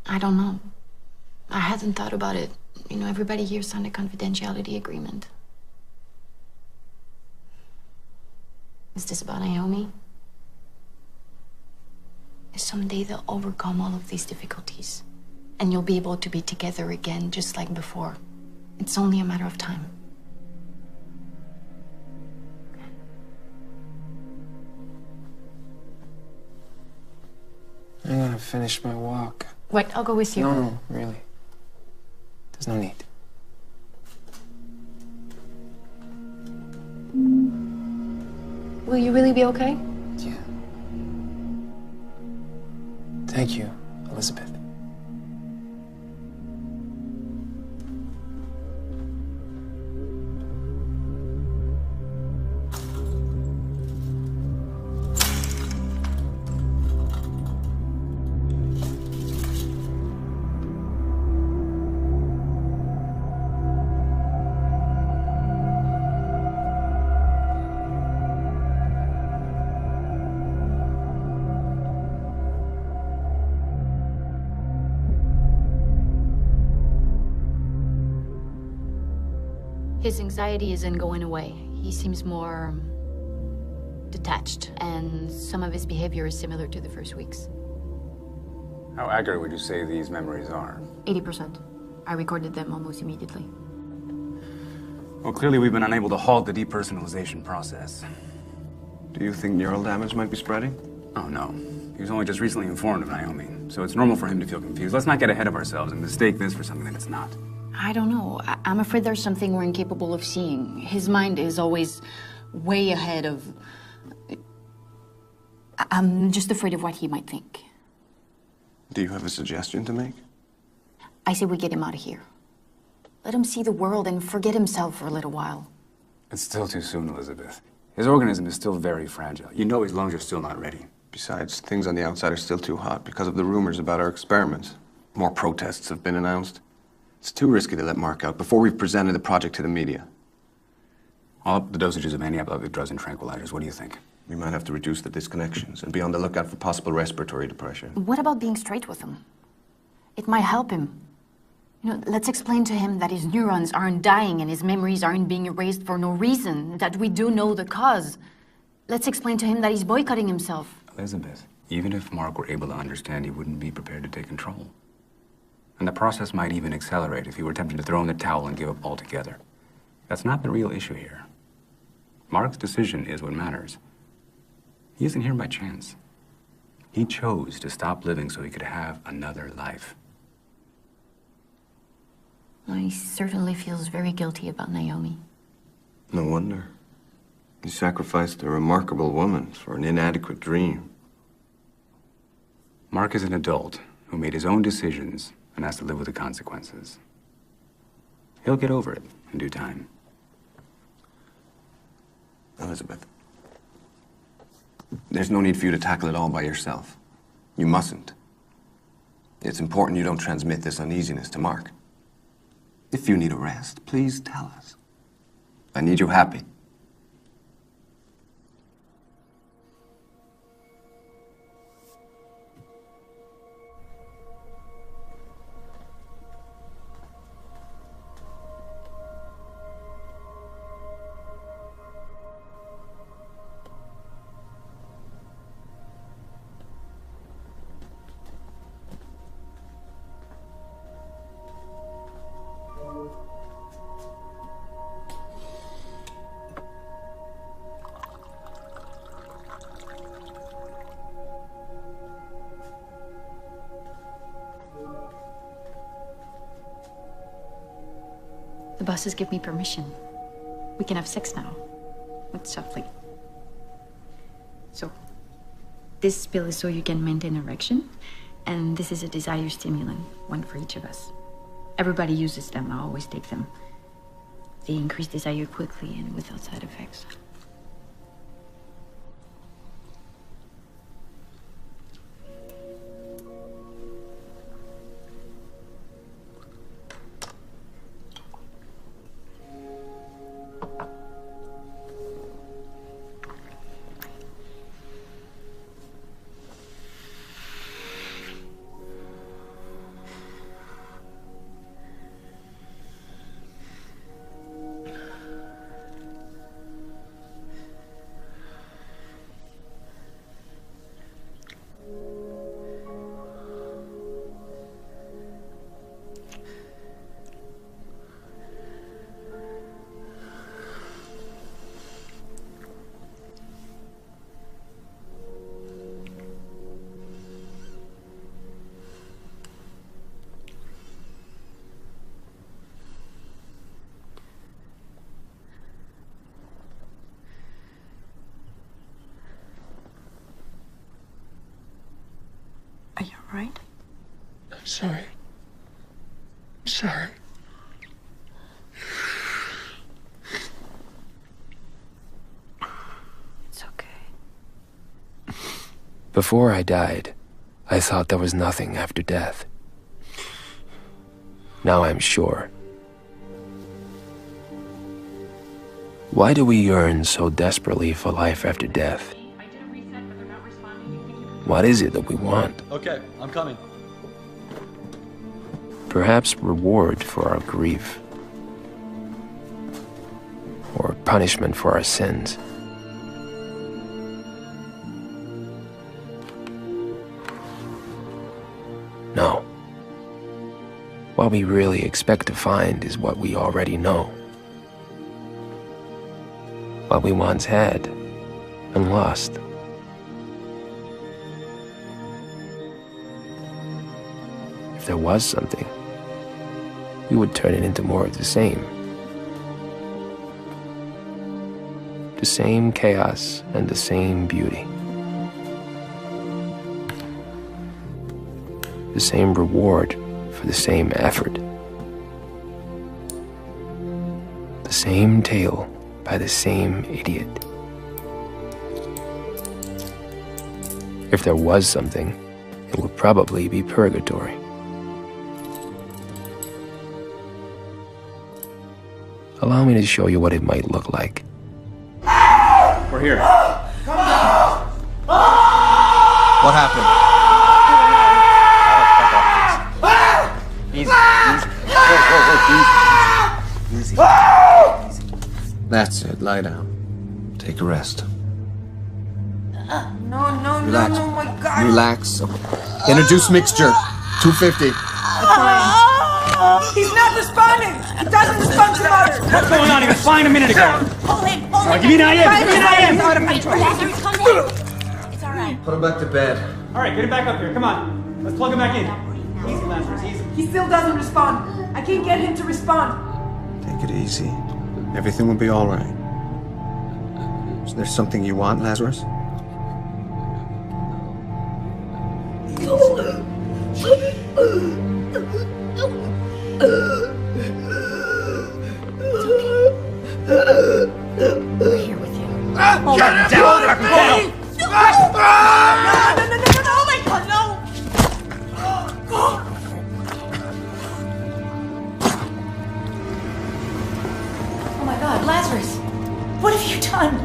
I don't know. I hadn't thought about it. You know, everybody here signed a confidentiality agreement. Is this about Naomi? Someday they'll overcome all of these difficulties, and you'll be able to be together again just like before. It's only a matter of time. I'm gonna finish my walk. Wait, I'll go with you. No, really. There's no need. Will you really be okay? Yeah. Thank you, Elizabeth. His anxiety isn't going away. He seems more detached, and some of his behavior is similar to the first weeks. How accurate would you say these memories are? 80%. I recorded them almost immediately. Well, clearly we've been unable to halt the depersonalization process. Do you think neural damage might be spreading? Oh, no. He was only just recently informed of Naomi, so it's normal for him to feel confused. Let's not get ahead of ourselves and mistake this for something that it's not. I don't know. I'm afraid there's something we're incapable of seeing. His mind is always way ahead of... I'm just afraid of what he might think. Do you have a suggestion to make? I say we get him out of here. Let him see the world and forget himself for a little while. It's still too soon, Elizabeth. His organism is still very fragile. You know his lungs are still not ready. Besides, things on the outside are still too hot because of the rumors about our experiments. More protests have been announced. It's too risky to let Mark out before we've presented the project to the media. I'll up the dosages of antiepileptic drugs and tranquilizers. What do you think? We might have to reduce the disconnections and be on the lookout for possible respiratory depression. What about being straight with him? It might help him. You know, let's explain to him that his neurons aren't dying and his memories aren't being erased for no reason, that we do know the cause. Let's explain to him that he's boycotting himself. Elizabeth, even if Mark were able to understand, he wouldn't be prepared to take control. And the process might even accelerate if he were tempted to throw in the towel and give up altogether. That's not the real issue here. Mark's decision is what matters. He isn't here by chance. He chose to stop living so he could have another life. Well, he certainly feels very guilty about Naomi. No wonder. He sacrificed a remarkable woman for an inadequate dream. Mark is an adult who made his own decisions and has to live with the consequences. He'll get over it in due time. Elizabeth, there's no need for you to tackle it all by yourself. You mustn't. It's important you don't transmit this uneasiness to Mark. If you need a rest, please tell us. I need you happy. The bosses give me permission. We can have sex now. But softly. So, this pill is so you can maintain erection, and this is a desire stimulant, one for each of us. Everybody uses them, I always take them. They increase desire quickly and without side effects. Are you alright? I'm sorry. I'm sorry. It's okay. Before I died, I thought there was nothing after death. Now I'm sure. Why do we yearn so desperately for life after death? What is it that we want? Okay, I'm coming. Perhaps reward for our grief. Or punishment for our sins. No. What we really expect to find is what we already know. What we once had and lost. If there was something, we would turn it into more of the same. The same chaos and the same beauty. The same reward for the same effort. The same tale by the same idiot. If there was something, it would probably be purgatory. Allow me to show you what it might look like. We're here. What happened? Easy, easy. That's it, lie down. Take a rest. No, Relax. my God. Relax. Introduce mixture. 250. He's not responding. He doesn't respond to mother. What's going on? He was fine a minute ago. Pull him. Give me an IM. Give me an IM. Out of control. Lazarus, come in. It's all right. Put him back to bed. All right, get him back up here. Come on. Let's plug him back in. Easy, Lazarus. Easy. He still doesn't respond. I can't get him to respond. Take it easy. Everything will be all right. Is there something you want, Lazarus? We're here with you. Get him down! Knock him down! No, oh my God, no! Oh my God, Lazarus! What have you done?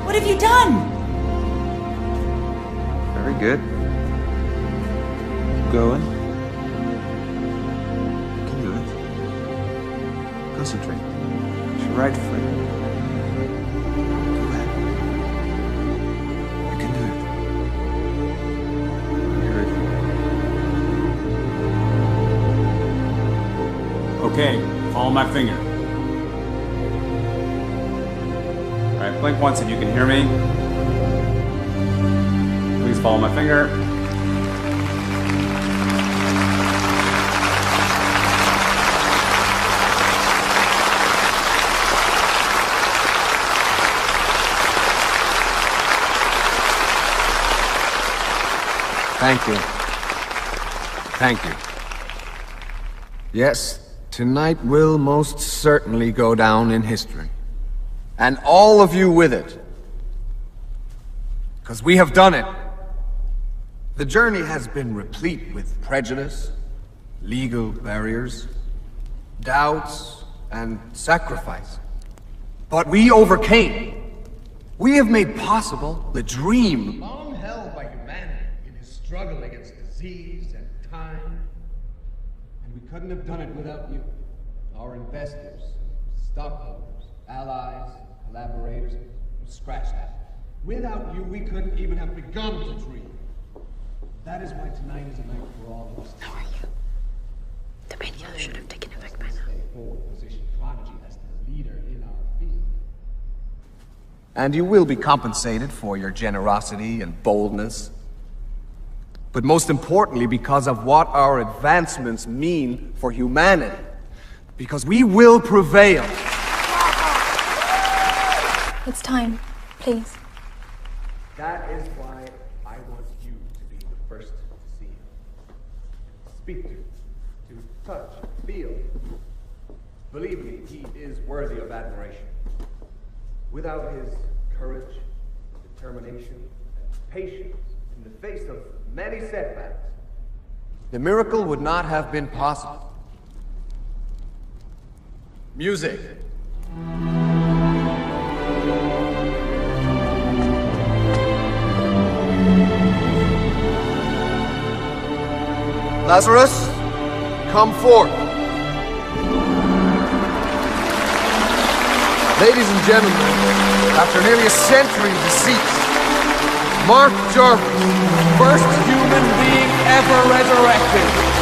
What have you done? Very good. Going. You can do it. Concentrate. It's your right foot. Go ahead. You can do it. You're Okay, follow my finger. All right, blink once if you can hear me. Please follow my finger. Thank you. Thank you. Yes, tonight will most certainly go down in history. And all of you with it. Because we have done it. The journey has been replete with prejudice, legal barriers, doubts, and sacrifice. But we overcame. We have made possible the dream. Long held by humanity in his struggle against disease and time. And we couldn't have done it without you. Our investors, stockholders, allies, collaborators. Scratch that. Without you, we couldn't even have begun to dream. That is why tonight is a night for all of us. How are you? The radio should have taken effect by now. Stay forward, position Prodigy as the leader in our field. And you will be compensated for your generosity and boldness. But most importantly, because of what our advancements mean for humanity. Because we will prevail. It's time, please. That is why I want you to be the first speak to touch, feel. Believe me, he is worthy of admiration. Without his courage, determination, and patience in the face of many setbacks, The miracle would not have been possible. Music. Lazarus, come forth. Ladies and gentlemen, after nearly a century deceased, Mark Jarvis, first human being ever resurrected.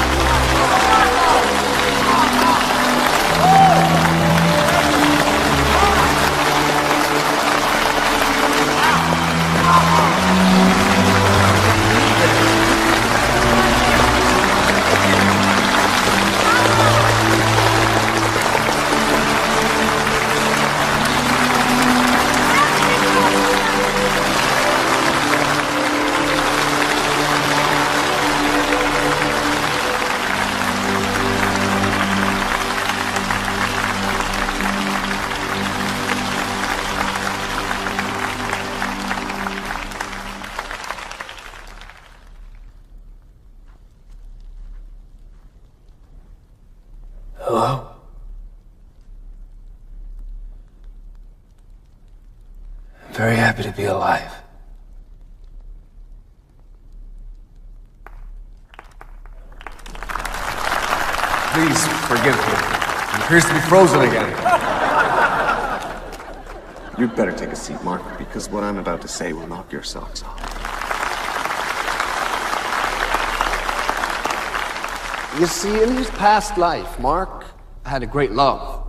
Hello? I'm very happy to be alive. Please forgive me. He appears to be frozen again. You'd better take a seat, Mark, because what I'm about to say will knock your socks off. You see, in his past life, Mark had a great love.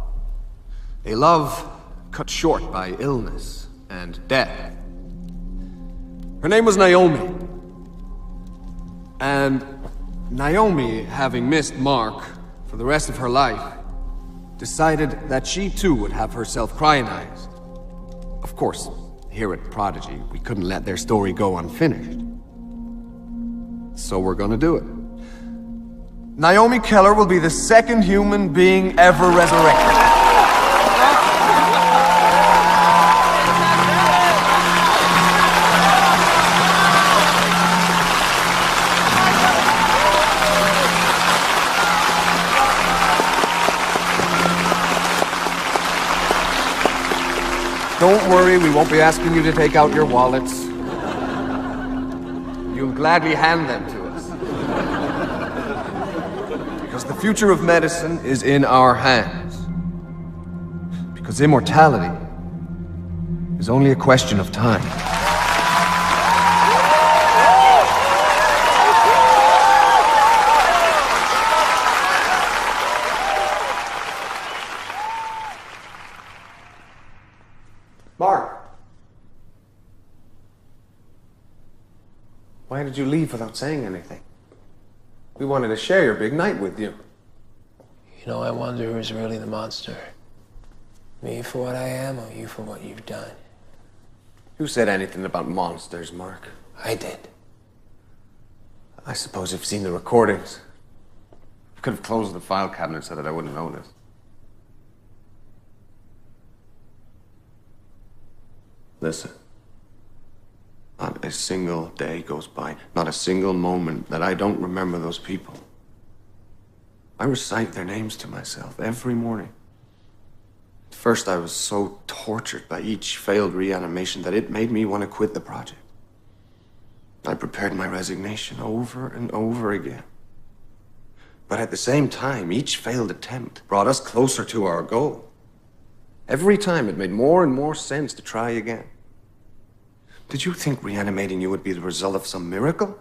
A love cut short by illness and death. Her name was Naomi. And Naomi, having missed Mark for the rest of her life, decided that she too would have herself cryonised. Of course, here at Prodigy, we couldn't let their story go unfinished. So we're gonna do it. Naomi Keller will be the second human being ever resurrected. Don't worry, we won't be asking you to take out your wallets. You'll gladly hand them to us. Because the future of medicine is in our hands. Because immortality is only a question of time. Mark! Why did you leave without saying anything? We wanted to share your big night with you. You know, I wonder who's really the monster. Me for what I am, or you for what you've done? Who said anything about monsters, Mark? I did. I suppose you've seen the recordings. I could have closed the file cabinet so that I wouldn't notice. Listen. Not a single day goes by, not a single moment that I don't remember those people. I recite their names to myself every morning. At first, I was so tortured by each failed reanimation that it made me want to quit the project. I prepared my resignation over and over again. But at the same time, each failed attempt brought us closer to our goal. Every time, it made more and more sense to try again. Did you think reanimating you would be the result of some miracle?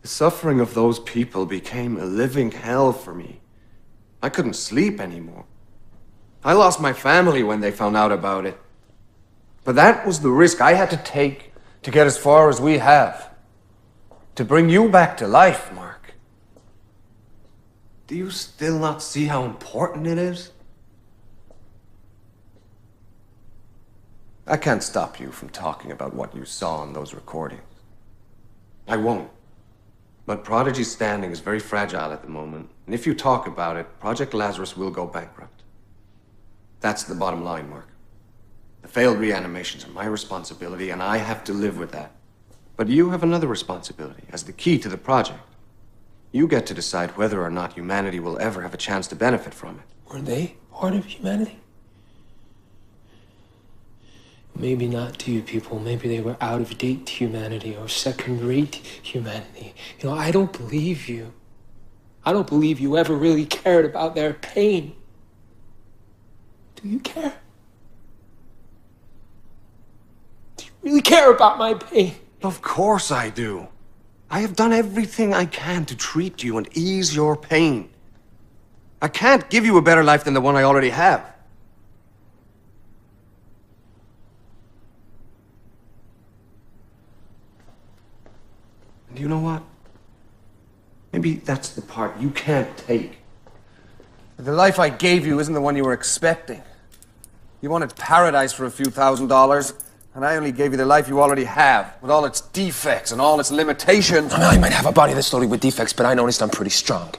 The suffering of those people became a living hell for me. I couldn't sleep anymore. I lost my family when they found out about it. But that was the risk I had to take to get as far as we have. To bring you back to life, Mark. Do you still not see how important it is? I can't stop you from talking about what you saw in those recordings. I won't. But Prodigy's standing is very fragile at the moment. And if you talk about it, Project Lazarus will go bankrupt. That's the bottom line, Mark. The failed reanimations are my responsibility, and I have to live with that. But you have another responsibility as the key to the project. You get to decide whether or not humanity will ever have a chance to benefit from it. Were they part of humanity? Maybe not to you people. Maybe they were out-of-date humanity or second-rate humanity. You know, I don't believe you. I don't believe you ever really cared about their pain. Do you care? Do you really care about my pain? Of course I do. I have done everything I can to treat you and ease your pain. I can't give you a better life than the one I already have. And you know what? Maybe that's the part you can't take. The life I gave you isn't the one you were expecting. You wanted paradise for a few $1,000s, and I only gave you the life you already have, with all its defects and all its limitations. I might have a body that's loaded with defects, but I noticed I'm pretty strong.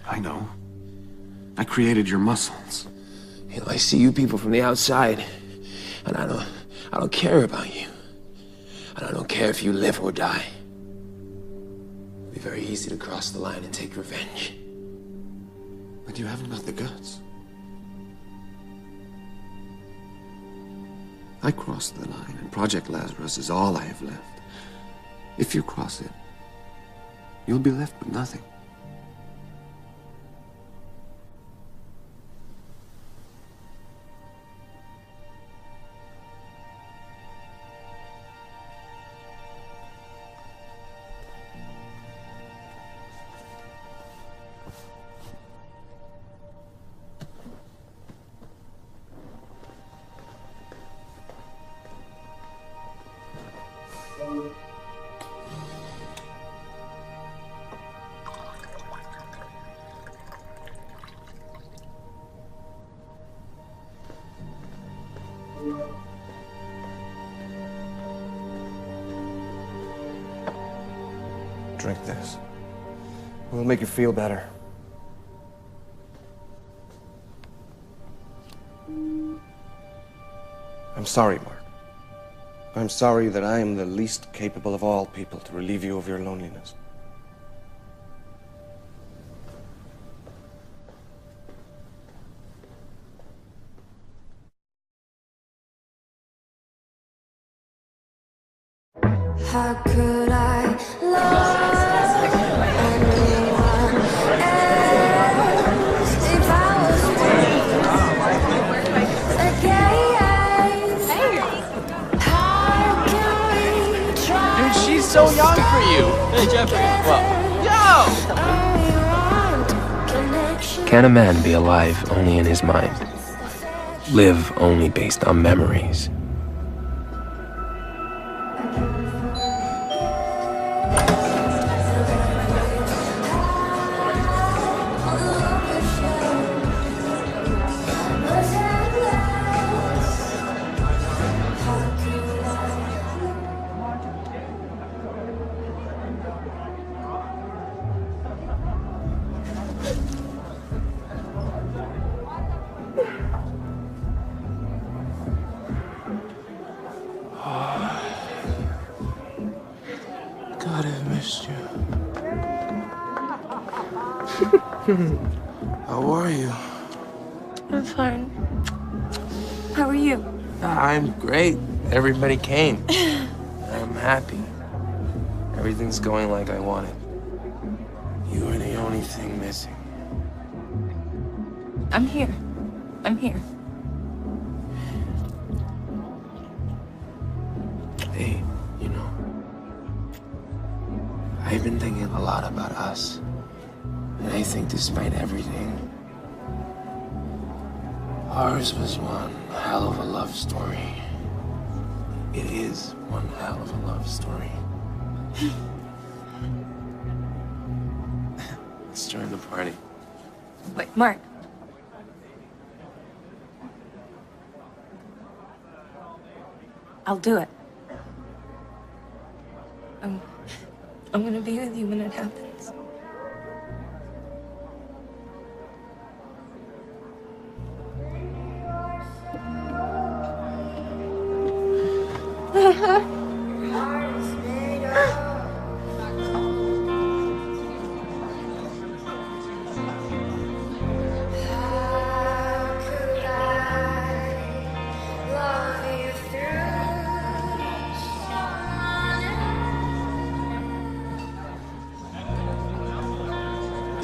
I know. I created your muscles. You know, I see you people from the outside, and I don't care about you. And I don't care if you live or die. It'd be very easy to cross the line and take revenge. But you haven't got the guts. I crossed the line, and Project Lazarus is all I have left. If you cross it, you'll be left with nothing. Drink this. It will make you feel better. I'm sorry, Mark. I'm sorry that I am the least capable of all people to relieve you of your loneliness. How could I love anyone else if I was again? How can we try? Dude, she's so young for you. Hey, Jeffrey. Yo! Can a man be alive only in his mind? Live only based on memories? God, I've missed you. How are you? I'm fine. How are you? I'm great. Everybody came. I'm happy. Everything's going like I wanted. You are the only thing missing. I'm here. I'm here. Hey, you know, I've been thinking a lot about us. And I think despite everything, ours was one hell of a love story. It is one hell of a love story. Let's join the party. Wait, Mark. I'll do it. I'm gonna be with you when it happens.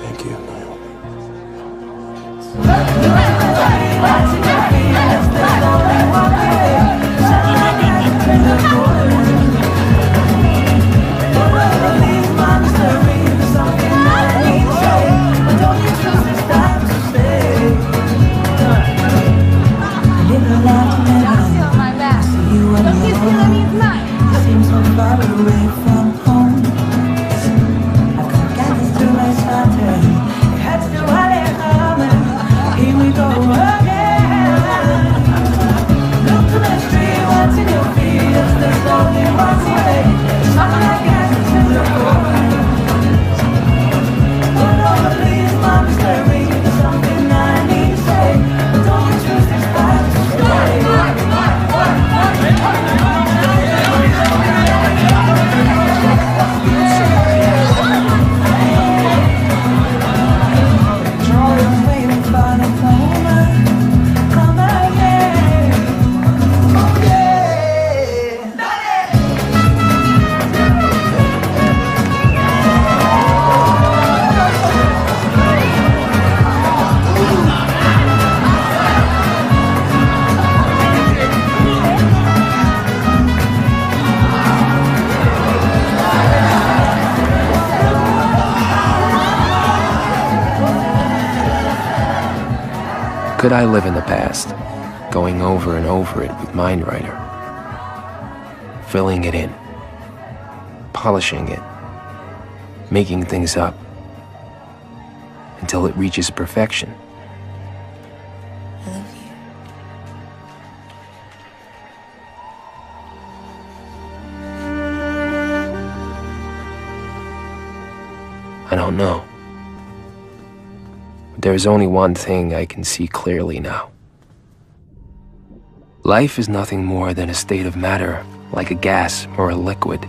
Thank you. Could I live in the past, going over and over it with Mindwriter, filling it in, polishing it, making things up, until it reaches perfection? I love you. I don't know. There's only one thing I can see clearly now. Life is nothing more than a state of matter, like a gas or a liquid.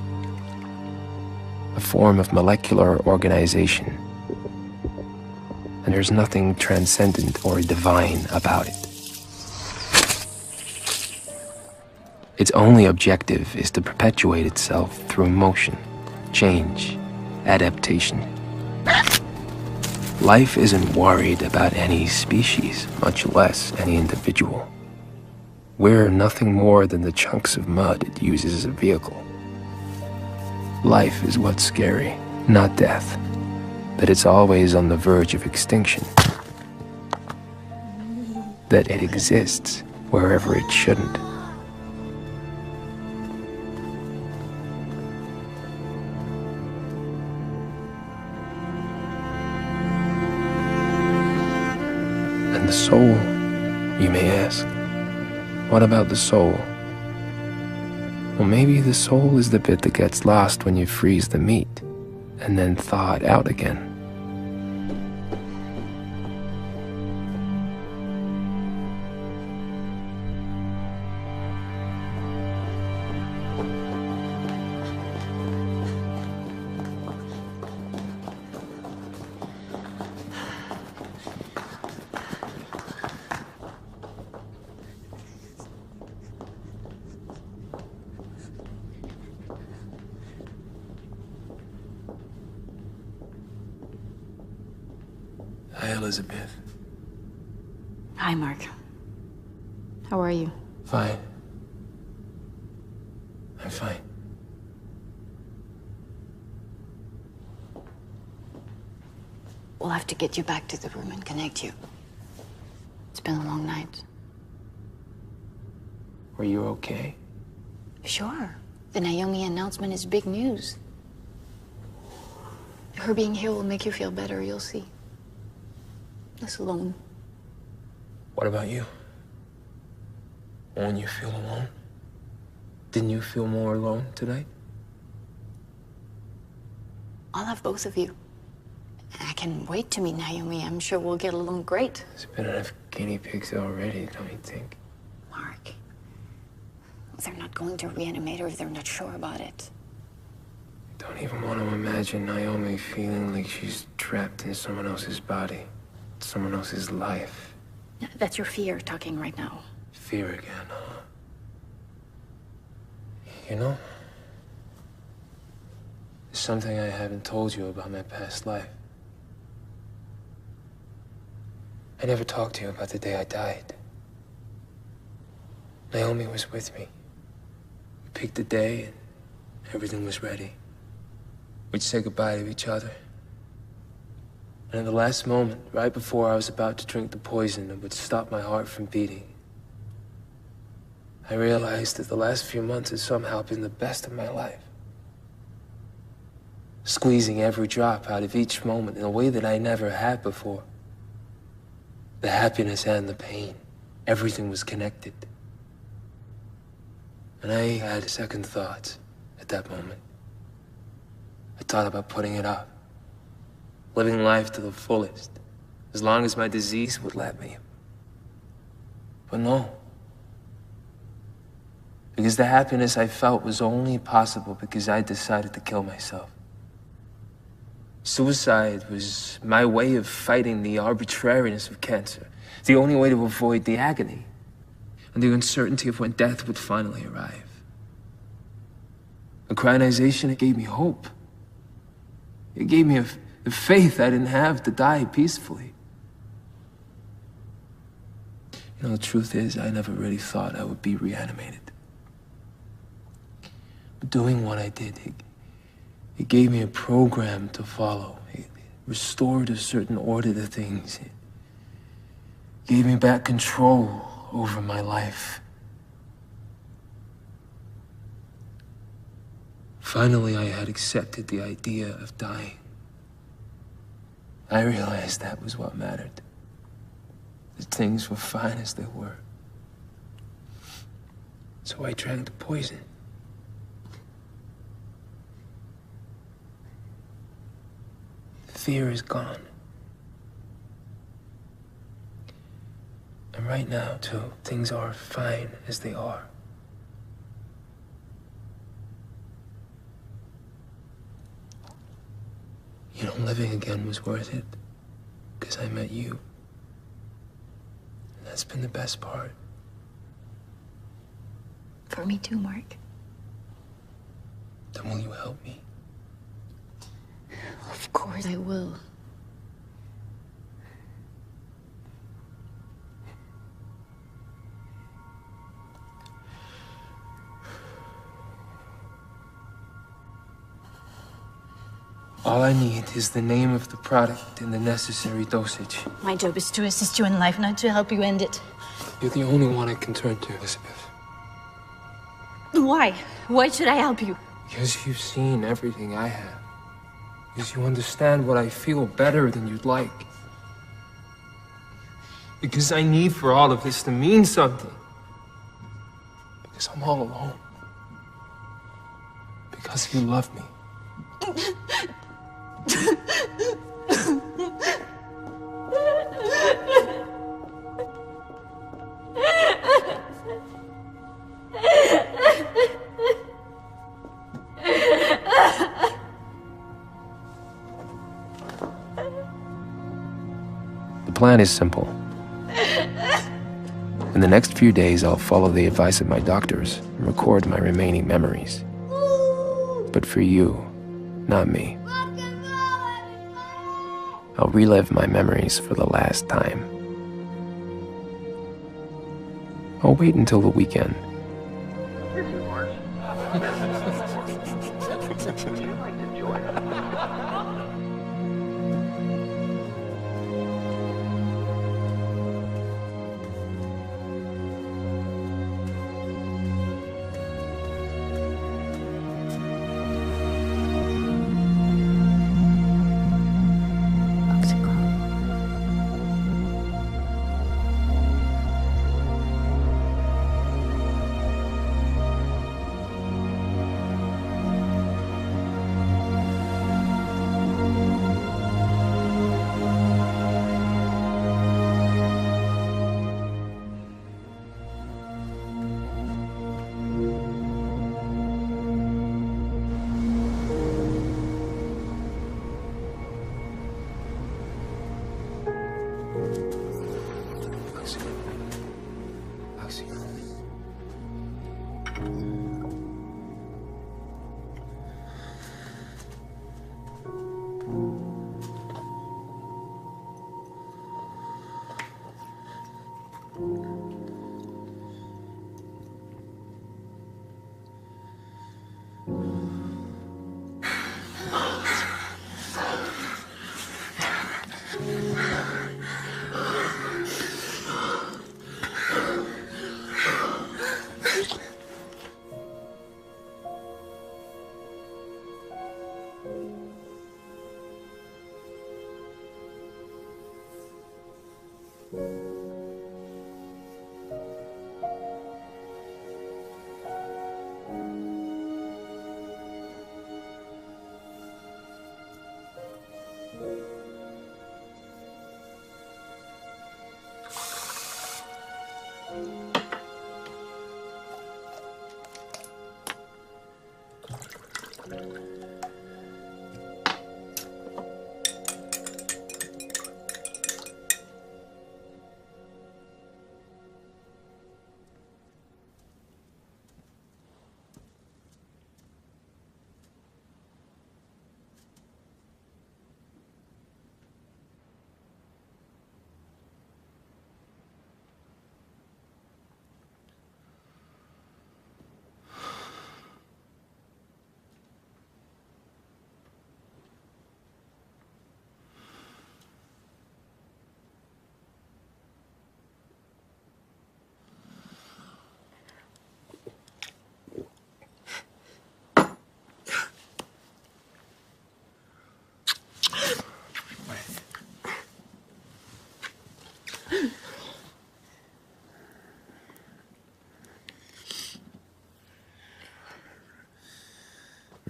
A form of molecular organization. And there's nothing transcendent or divine about it. Its only objective is to perpetuate itself through motion, change, adaptation. Life isn't worried about any species, much less any individual. We're nothing more than the chunks of mud it uses as a vehicle. Life is what's scary, not death. That it's always on the verge of extinction. That it exists wherever it shouldn't. And the soul, you may ask. What about the soul? Well, maybe the soul is the bit that gets lost when you freeze the meat and then thaw it out again. Hi, Elizabeth. Hi, Mark. How are you? Fine. I'm fine. We'll have to get you back to the room and connect you. It's been a long night. Were you okay? Sure. The Naomi announcement is big news. Her being here will make you feel better, you'll see. Less alone. What about you? Won't you feel alone? Didn't you feel more alone tonight? I'll have both of you. I can wait to meet Naomi. I'm sure we'll get along great. There's been enough guinea pigs already, don't you think? Mark, they're not going to reanimate her if they're not sure about it. Don't even want to imagine Naomi feeling like she's trapped in someone else's body, someone else's life. That's your fear talking right now. Fear again, huh? You know, there's something I haven't told you about my past life. I never talked to you about the day I died. Naomi was with me. We picked the day and everything was ready. We'd say goodbye to each other. And at the last moment, right before I was about to drink the poison that would stop my heart from beating, I realized that the last few months had somehow been the best of my life. Squeezing every drop out of each moment in a way that I never had before. The happiness and the pain, everything was connected. And I had second thoughts at that moment. I thought about putting it up, living life to the fullest, as long as my disease would let me. But no. Because the happiness I felt was only possible because I decided to kill myself. Suicide was my way of fighting the arbitrariness of cancer, the only way to avoid the agony and the uncertainty of when death would finally arrive. A crionization, it gave me hope. It gave me the faith I didn't have to die peacefully. You know, the truth is, I never really thought I would be reanimated. But doing what I did, it gave me a program to follow. It restored a certain order to things. It gave me back control over my life. Finally, I had accepted the idea of dying. I realized that was what mattered. That things were fine as they were. So I drank the poison. Fear is gone. And right now, too, things are fine as they are. You know, living again was worth it, because I met you. And that's been the best part. For me too, Mark. Then will you help me? Of course I will. All I need is the name of the product and the necessary dosage. My job is to assist you in life, not to help you end it. You're the only one I can turn to, Elizabeth. Why? Why should I help you? Because you've seen everything I have. Because you understand what I feel better than you'd like. Because I need for all of this to mean something. Because I'm all alone. Because you love me. The plan is simple. In the next few days, I'll follow the advice of my doctors and record my remaining memories. But for you, not me. I'll relive my memories for the last time. I'll wait until the weekend.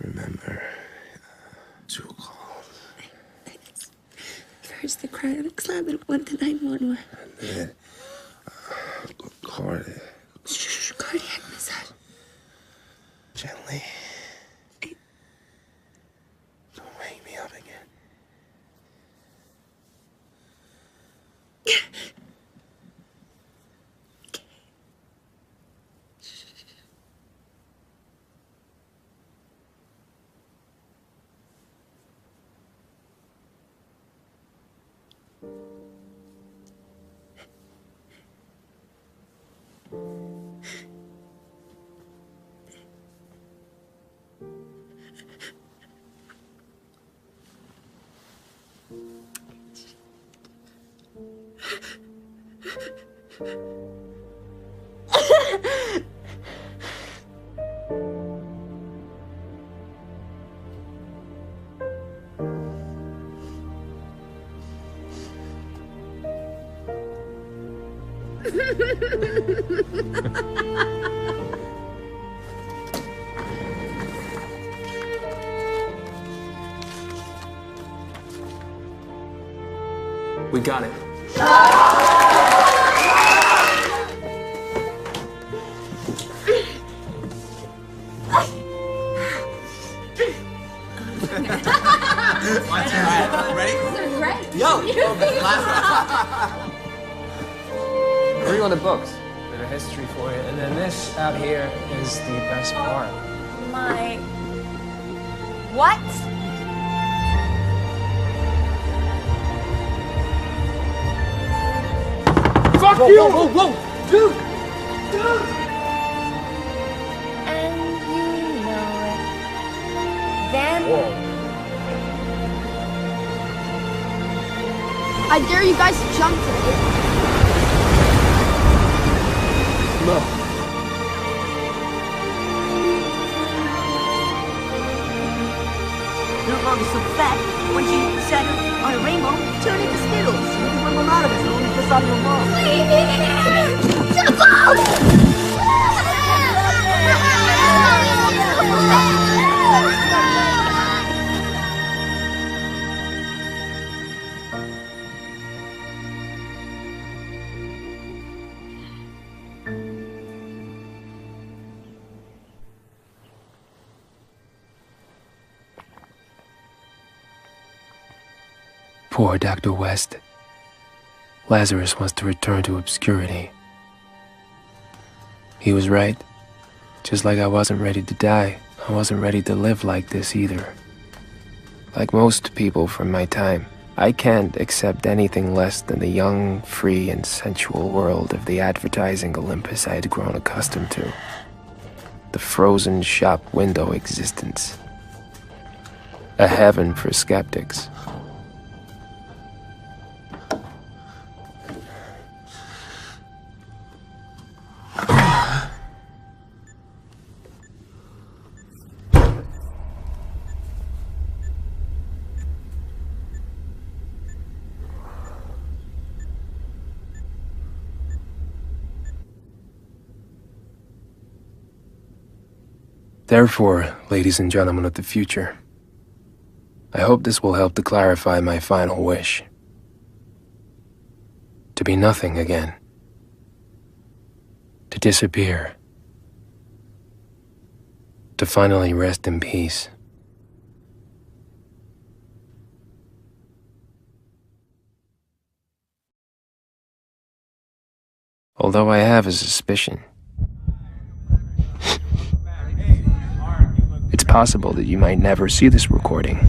Remember to call. First the cryonic slam and went to 911. And then cardiac. Shh, cardiac massage. Gently. Don't wake me up again. We got it. Ready? Right. Yo! Read on the books. Bit of history for you. And then this out here is the best part. My... What? Fuck whoa, you! Whoa, whoa, whoa! Dude! Dude! And you know it. Then... I dare you guys to jump today. No. You're gonna be so fat, once you shatter on a rainbow, turn into Skittles. You can win them out of it, so only piss off your mom. Please! Jump Poor Dr. West. Lazarus wants to return to obscurity. He was right. Just like I wasn't ready to die, I wasn't ready to live like this either. Like most people from my time, I can't accept anything less than the young, free, and sensual world of the advertising Olympus I had grown accustomed to. The frozen shop window existence. A heaven for skeptics. Therefore, ladies and gentlemen of the future, I hope this will help to clarify my final wish. To be nothing again. To disappear. To finally rest in peace. Although I have a suspicion. It's possible that you might never see this recording.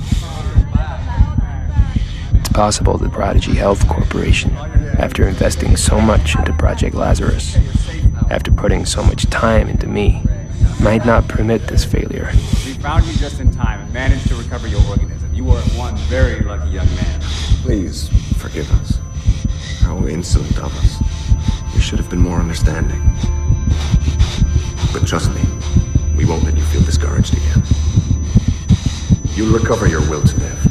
It's possible that Prodigy Health Corporation, after investing so much into Project Lazarus, after putting so much time into me, might not permit this failure. We found you just in time and managed to recover your organism. You are one very lucky young man. Please, forgive us. How insolent of us. We should have been more understanding. But trust me, we won't let you feel discouraged again. You'll recover your will to live.